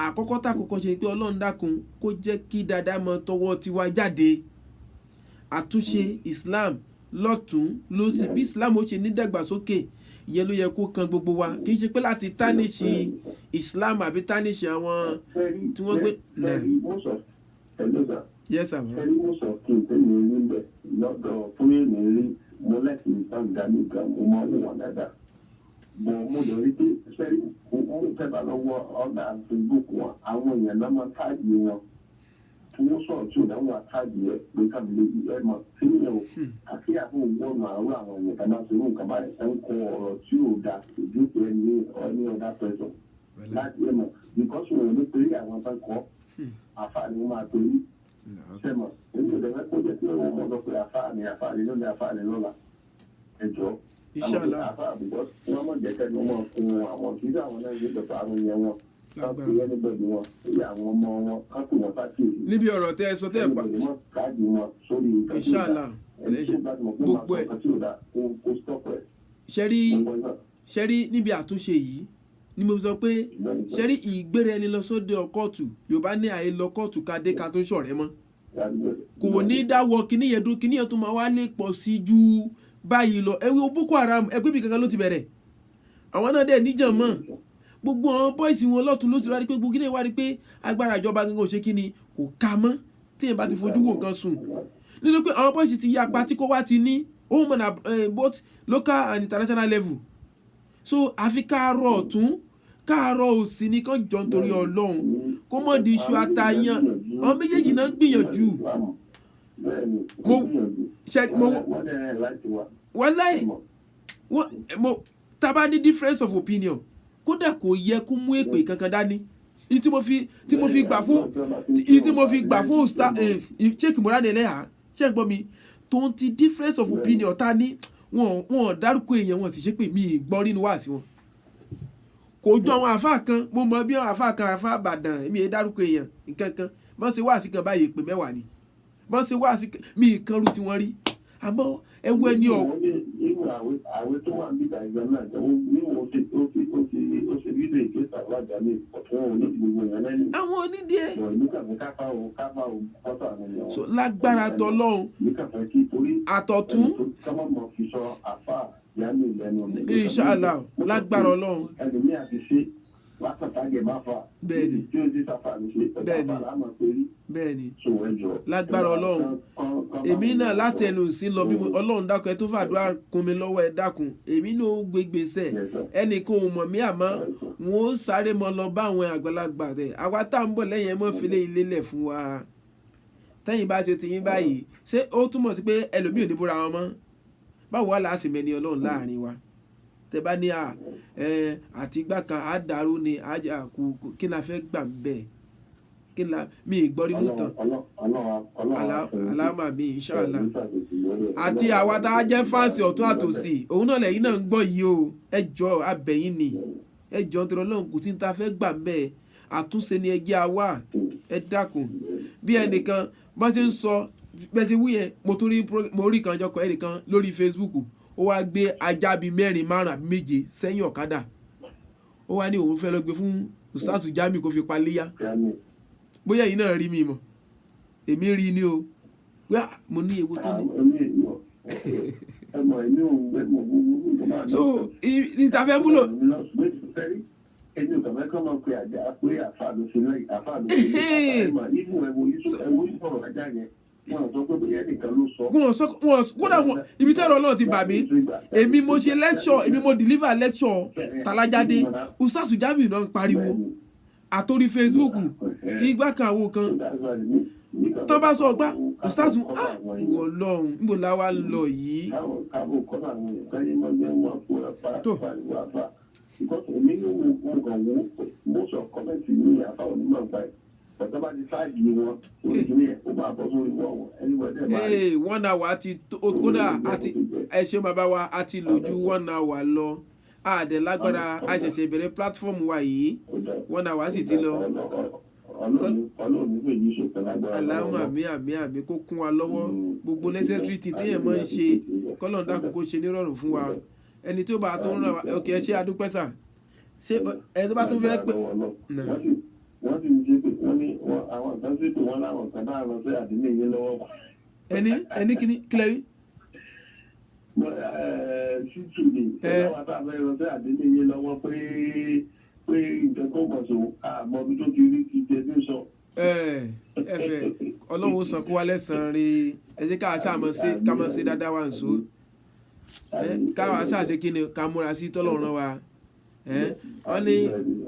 àkọ́kọ́ tá àkọ́kọ́ ṣe pé ọlọ́run dákun kó jẹ́ kí dáadáa mọ tọwọ́ tiwa jáde àtúnṣe Islam lọ́tún lósì bí Islam ó ṣe ní dàgbàsókè ìyẹn ló yẹ kó kan gbogbo wa kì í ṣe pé láti tánìṣì Islam àbí tánìṣì àwọn tí wọ́n gbé. yes sir. ẹni mo sọ kí n tẹ́lẹ̀ ní bẹ̀ lọ́dọ̀ fún èmi rí mo lẹ́sì ìtàgà nígbà mo mọ ìwọ̀n dáadáa bọ̀ mo lè rí pé sẹ́rí mo fẹ́ bá lọ́wọ́ ọ̀gá Facebook wọn àwọn èèyàn náà máa káàdì wọn tí wọ́n sọ̀rọ̀ tí ò dáhùn àkáàdì ẹ̀ pé kábílẹ̀ ẹ̀ mọ̀ sí ní ẹ̀ o àti àwọn òwúrọ̀ àárọ̀ àwọn èèyàn kan máa ṣe irú nǹkan báyìí ẹ̀ ń kọ ọ̀rọ̀ tí ò da ìdíje ní ọ̀dà pẹ̀sọ̀ láti ẹ̀ mọ̀ because wọn ò ní pé àwọn bá kọ́ àfààní wọn máa torí sẹ́mọ̀ èmi ò dẹ̀fẹ́ kó jẹ́ pé wọ́n mọ̀ lọ pé àfààní lónìí àfààní lọ́la ẹ̀jọ́ àwọn àfààní because wọ́n mọ̀ jẹ́ kẹ́ni wọ́n fún àwọn kí àwọn náà yé dọ̀tà àrùn yẹn wọn níbi ọ̀rọ̀ tẹ́ ẹ sọ tẹ́ ẹ pa Inshallah gbogbo ẹ̀ ṣẹ́rí níbi àtúnṣe yìí ni mo sọ pé ṣẹ́rí ìgbére ẹni lọ sóde kóòtù Yorùbá ní àyè lọ kóòtù ká dé ká tó ṣọ̀rẹ́ mọ́ kò ní dáwọ́ kíní yẹn dúró kíní yẹn tó máa wá lè pọ̀ sí ju báyìí lọ ẹ̀wí Boko Haram ẹgbẹ́ mi kankan ló ti bẹ̀rẹ̀ àwọn náà dẹ̀ níjàn mọ́ gbogbo àwọn bọ́ìsì wọn lọ́tún ló sì wá rí pé gbogbo kíní wá rí pé agbára ìjọba gangan ò ṣe kíni kò ká mọ́ téèyàn bá ti fojú wo nǹkan sùn nítorí pé àwọn bọ́ìsì ti yapa tí kò wá ti ní òun mọ̀nà both local and international level so àfi káàárọ̀ ọ̀tún káàárọ̀ òsì ní kán jọ nítorí Ọlọ́run kó mọ̀ di iṣu àtàyàn àwọn méjèèjì náà ń gbìyànjú tá bá ní difference of opinion kódà kò yẹ kó mú èpè kankan dání tí mo fi gbà fún Sheikh Morane Eleha ṣe ń gbọ́ mi tó ń ti difference of opinion ta ní wọn dárúkọ èèyàn wọn sì ṣe pé mi gbọ́ nínú wá sí wọn kò jọ àwọn àfáà kan mo mọ bí àwọn àfáà kan àfáà Ìbàdàn èmi ẹ dárúkọ èèyàn nǹkan kan bọ́n ṣe wá sí kan báyìí pé mẹ́wàá ni bọ́n ṣe wá sí mi kan rú tí wọ́n rí àmọ́ ẹwọ́ ẹni ọ̀. àwọn tó wà nígbà ìgbà náà ní wọn ó ṣe fídíò ìgbésà wájà ní ọ̀tún òun ní gbogbo ìyẹn lẹ́nu. àwọn onídìí ẹ̀. ìlú kàfẹ́ kápá o kọ́tà àwọn èèyàn. so lágbára tọlọ́run àtọ̀tún. kọ́mọ̀ mọ̀ fi sọ àfà yánni lẹ́nu. Inshallah lágbára Ọlọ́run. ẹlòmíà ti ṣe látàtàgẹ̀ máa fà. bẹ́ẹ̀ni tí ó ti sáfà ní ṣe bẹ́ẹ̀ni lágbára Ọlọ́run èmi náà látẹnu sí lọ bí Ọlọ́run dákun ẹ tó fàdúrà kún mi lọ́wọ́ ẹ dákun èmi náà ó gbégbèsè ẹnìkan ò mọ̀ mí àmọ́ wọn ó sáré mọ́ lọ bá àwọn àgbàlagbà rẹ̀ àwa tá à ń bọ̀ lẹ́yìn ẹ mọ́ filé ilé lẹ̀ fún wa tẹ́yìn bá ṣe tiyín báyìí ṣé ó túmọ̀ sí pé ẹlòmíì ò ní búra wọn mọ́ báwo wà láti mẹ́ni Ọlọ́run láàrin wa tẹ bá ní àtìgbà kan á dàrú ni kí la fẹ́ gbà ń bẹ̀ kí la mi ìgbọ́rí mú tán aláàmà mi Inshallah àti àwa tá a jẹ́ fáǹsì ọ̀tún àtòsì òun náà lẹ́yìn náà ń gbọ́ yìí o ẹ jọ̀ọ́ abẹ̀yìn ni ẹ jọ̀ọ́ nítorí Ọlọ́run kò sí ní ta fẹ́ gbà ń bẹ̀ àtúnṣe ni ẹgbẹ́ àwa ẹ dákun bí ẹnìkan bá ti ń sọ bẹ́ẹ̀ ti wú yẹn mo rí kan jọkọ̀ ẹnìkan lórí Facebook ó wá gbé ajá bíi 4, 5 àbí 7 sẹ́yìn ọ̀kadà ó wá ní òun fẹ́ lọ gbé fún Ustaz Jamiu kó fi pa léyà bóyá yìí náà rí mi mọ̀ èmi rí ni o pé mo ní ewu tó ní. so níta fẹ́ múlò. ẹni ọ̀gá mẹ́kọ́ máa ń pe àjà pé àfààní sí náà àfààní sí náà ìbú ẹ̀wọ̀ ìsọ̀rọ̀ ajá yẹn wọn sọ pé bóyá ẹnìkan ló sọ. wọn kódà wọn ibi tẹ́rọ Ọlọ́run ti bà mí èmi mo ṣe lecture èmi mo deliver lecture Talajade Ustaz Jamiu náà ń pariwo àtòrí Facebook igbá kan àwo kan tó bá sọ ọgbà ustaz ìwọ Ọlọ́run níbo la wá lọ yìí. tó because èmi ní wọn kàn wọ́n most of comment ní àfa onímọ̀ nípa ẹ̀ ọ̀tọ́ bá ti sáàjì wọn oríṣiríṣi ẹ̀ ó máa bọ́ sórí wọ́n anybody ẹ̀ máa rí. 1 hour àti kódà àti ẹ ṣe bàbá wa àti lò ju 1 hour lọ àdẹ lágbára a ṣẹ̀ṣẹ̀ bẹ̀rẹ̀ platform wa yìí 1 hour sì ti lọ. aláwọ̀ àmì kó kún wa lọ́wọ́ gbogbo necessary thing téèyàn máa ń ṣe kọ́lọ́n dákun kó ṣe nírọ̀rùn fún wa ẹni tó bá tó ń ràn wá òkè ẹ ṣe adúpẹ́ sà ṣé ẹni tó bá tó fẹ́ pẹ́. wọ́n ti ṣe pé wọ́n ní àwọn kan ṣètò wọn láwọn kan bá lọ sí àdínlé yẹn lọ́wọ́. ẹni kílẹ̀ rí. ṣíṣù ni ọlọ́wọ́ tá a fẹ́ lọ sí àdínlé yẹn lọ́wọ́ pé nǹkan tó bọ̀ sọ àmọ́ bí tó ti rí ti jẹ tó sọ. ẹfẹ Ọlọ́run san kó wá lẹ́sàn-án rí ẹ ṣe káà sáà ká mọ̀ sí dáadáa wà ń so káà sáà ṣe kí ni ká múra sí tọ́lọ́run wa wọ́n ní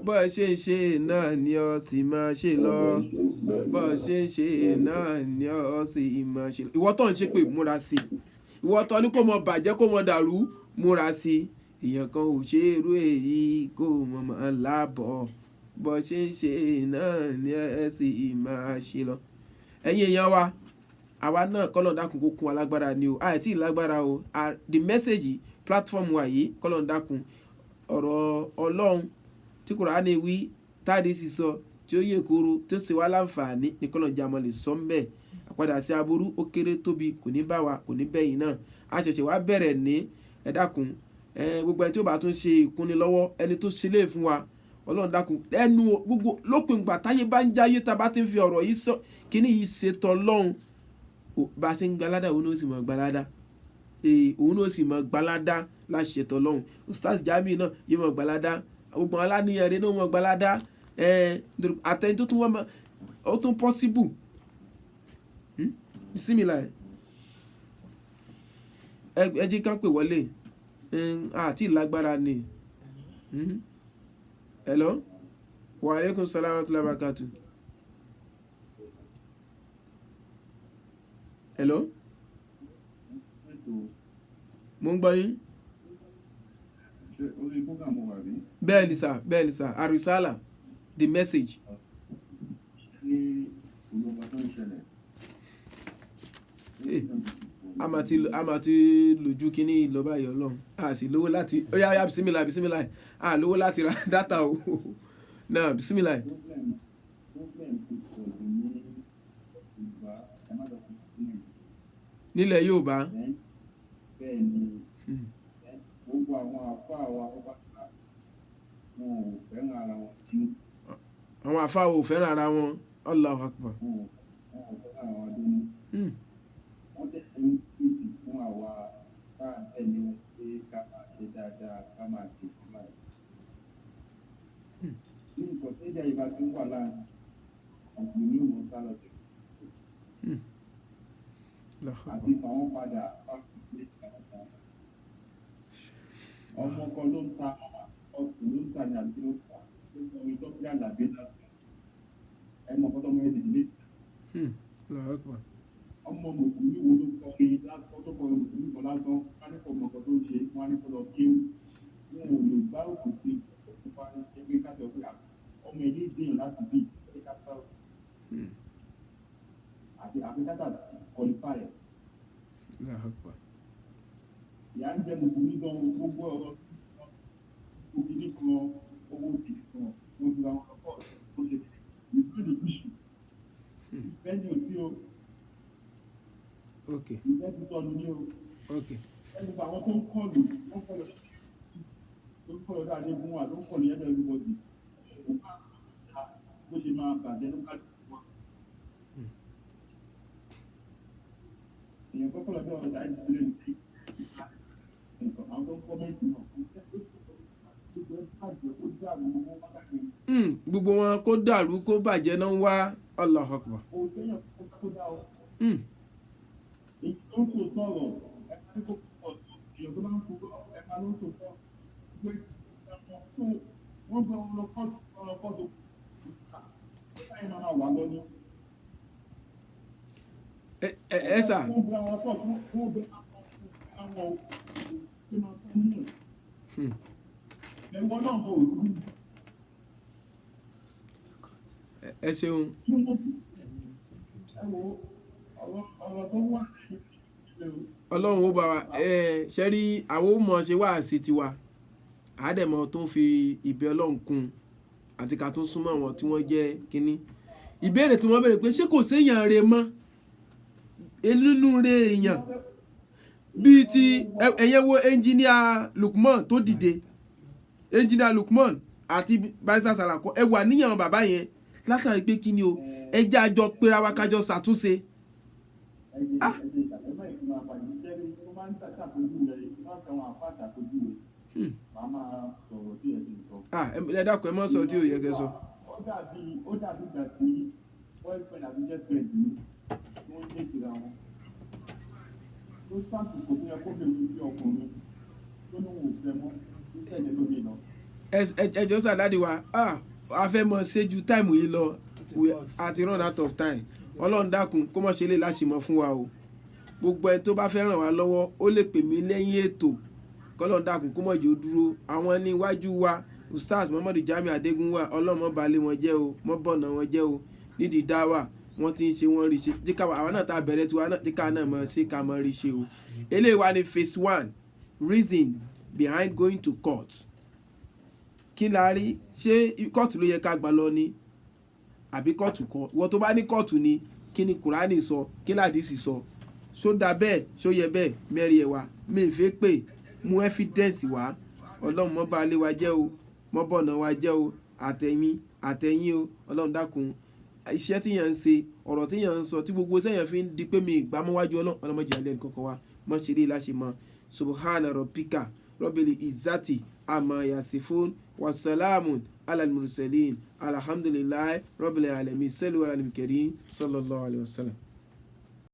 bọ́ọ̀ ṣe ń ṣe náà ni ọ sì máa ṣe lọ bọ́ọ̀ ṣe ń ṣe náà ni ọ sì máa ṣe lọ. ìwọ tó ń ṣe pé múra sí ìwọ tó ní kó mọ bàjẹ́ kó mọ dàrú múra sí èèyàn kan ò ṣe irú èyí kó mọ máa láàbọ̀ bọ́ọ̀ ṣe ń ṣe náà ni ẹ sì máa ṣe lọ. ẹ̀yin èèyàn wa àwa náà kọ́lọ̀ dákun kó kún alágbára ni o àìtí ìlágbára o the message platform wa yìí kọ́lọ̀ dákun ọ̀rọ̀ Ọlọ́run tí Kùránì wí táàdì sì sọ tí ó yẹ kóró tí ó sì wá láǹfààní ní kọ́lọ̀jà mọ́ lè sọ ń bẹ̀ àpadà sí aburú ó kéré tóbi kò ní bá wa kò ní bẹ́yìn náà a ṣẹ̀ṣẹ̀ wá bẹ̀rẹ̀ ní ẹ dákun gbogbo ẹni tí ó bá tún ṣe ìkúnni lọ́wọ́ ẹni tó ṣe lé fún wa Ọlọ́run dákun ẹnu gbogbo lópin ìgbà táyé bá ń jáyé tá a bá ti ń fi ọ̀rọ̀ yìí sọ kíní yìí ṣètò Ọlọ́run bá a ṣe ń gbalada òun ó sì mọ̀ gbalada òun ó sì mọ̀ gbalada láṣetọ̀ lọ́hùn Ustaz Jamiu náà yóò mọ̀ gbalada gbogbo aláníyàn rẹ̀ náà mọ̀ gbalada àtẹni tó tún wọ́n mọ̀ ó tún possible similar ẹ jí ká pè wọlé àti ìlágbára ni hello wa alaikum salaam wa rahmatullahi wa barakatuh hello mo ń gbọ́ yín. bẹ́ẹ̀ ni sà àrísàlà the message. a máa ti lójú kínní ìlọ́ba yìí Ọlọ́run a sì lówó láti ó yá bisimilahi a lówó láti ra dátà o náà bisimilahi. nílẹ̀ Yorùbá. bẹ́ẹ̀ ni gbogbo àwọn àfáà wa wọn ò fẹ́ràn ara wọn dínú. àwọn àfáà ò fẹ́ràn ara wọn Allahu Akbar. wọn ò fẹ́ràn ara wọn dínú. wọ́n tẹ̀sí ní kíkì fún àwa tá à ń tẹ̀lé wọn pé ká máa ṣe dáadáa ká máa ṣe fún wa. ní nǹkan tó jẹ́ ìbá tó wà láàrin ọ̀gbìn ní òun sálọ sí. àti fàwọn padà ọmọ kan ló ń ta ọkùnrin ló ń ta ní àdúgbò ta omi tó fi àlàbé náà ẹ mọ ọkọ tó mọ ẹdì nílé. ọmọ mùsùlùmí wo ló kọ ní lásán tó kọ mùsùlùmí kan lásán wọn ní kò mọ ọkọ tó ń ṣe wọn ní kò lọ kéwù wọn ò lè gbá òkú sí òkúpa ẹgbẹ́ kájọ pé ọmọ ilé ìdèyàn láti bí ẹgbẹ́ kájọ àti àfikátà kọlífà rẹ. ìyá ń jẹ mùsùlùmí gan gbogbo ọ̀rọ̀ òkìní kan owó òkè kan mo ju àwọn ọkọ tó ṣe ìlú ní gúúsù ìfẹ́ ní òsí o ìfẹ́ ti sọnù ní o ẹni gba àwọn tó ń kọlù wọ́n kọlù tó ń kọlù dáadé fún wa tó ń kọlù yẹ́dọ̀ everybody bó ṣe máa bàjẹ́ ló kájú fún wa. èèyàn kọ́kọ́ lọ bí ọ̀rọ̀ dáadé sílẹ̀ ní àwọn tó ń kọ́mẹ́ntì náà gbogbo wọn kó dàrú kó bàjẹ́ náà ń wá Allahu Akbar. èyí tó ń sọ sọ̀rọ̀ ẹ̀ka ní kò pọ̀ èèyàn tó máa ń kó ẹ̀ka ló ń sọ sọ̀rọ̀ pé wọ́n gba ọlọ́kọ́tò ẹ sà. Ẹ ṣeun. Ọlọ́run ó bá wa ṣe rí àwọn ó mọ̀ ṣe wá sí tiwa àádẹ́mọ̀ tó ń fi ìbẹ́ Ọlọ́run kún àti ká tó súnmọ́ àwọn tí wọ́n jẹ́ kínní. Ìbéèrè tí wọ́n béèrè pé ṣé kò séèyàn rè mọ́ nínú rè èèyàn bíi ti ẹ̀yẹ wo ẹnjìníà Lukman tó dìde ẹnjìníà Lukman àti Barrister Salako ẹ wà níyàn bàbá yẹn látàrí pé kí ni o ẹ jẹ́ àjọ péra wa kájọ ṣàtúnṣe. Ẹ dákun ẹ mọ sọ tí ò yẹ kẹ́ sọ. Ó dàbí ìgbà tí boyfriend àti girlfriend ní wọ́n ń tètè ra wọn. Ó sáàtì kò ní ẹkọ́ bẹ̀rù sí ọkùnrin tó ní òun fẹ́ mọ́ tó tẹ̀lé lóde lọ. Ẹjọ́ sàdáàdì wa a fẹ́ mọ ṣe ju táìmù yìí lọ àti run out of time. Ọlọ́run dákun kó mọ̀ ṣe lè láṣìmọ̀ fún wa o. Gbogbo ẹni tó bá fẹ́ ràn wá lọ́wọ́ ó lè pè mí lẹ́yìn ètò kọ́lọ́run dákun kó mọ̀ jẹ́ ó dúró. Àwọn ẹni iwájú wa Ustaz Muhammadu Jamiu Adegunwa ọlọ́mọ balẹ̀ wọn jẹ́ o mọ́ bọ̀nà wọn jẹ́ o nídìí dáwà wọ́n ti ń ṣe wọ́n rí ṣe jíkà àwọn náà tá a bẹ̀rẹ̀ tiwa náà jíkà náà mọ̀ ṣe ká mọ̀ rí ṣe o. Eléyìí wá ní phase 1 reason behind going to court. Kí la rí ṣé kóòtù ló yẹ ká gbà lọ ni àbí kóòtù kọ́ ìwọ tó bá ní kóòtù ni kí ni Kùránì sọ kí ládìsì sọ ṣó dá bẹ́ẹ̀ ṣó yẹ bẹ́ẹ̀ mẹ́rin ẹ̀ wá mi ì fẹ́ pè mú evidence wá Ọlọ́run mọ́ bá lé wa jẹ́ o mọ́ bọ̀nà wa jẹ́ o àtẹ̀yìn o Ọlọ́run dákun iṣẹ́ tí yàn ń ṣe ọ̀rọ̀ tí yàn ń sọ tí gbogbo sẹ́yìn fi ń di pé mi ìgbàmọ́wájú ọlọ́mọdé alẹ́ nǹkan kan wa mọ́ ṣe lè láṣẹ mọ́ subhana rabbika rabbil izzati amma yasifun wasalamun alal mursalin alhamdulillahi rabbil alamin sallu ala nabi karim sallallahu alaihi wasallam.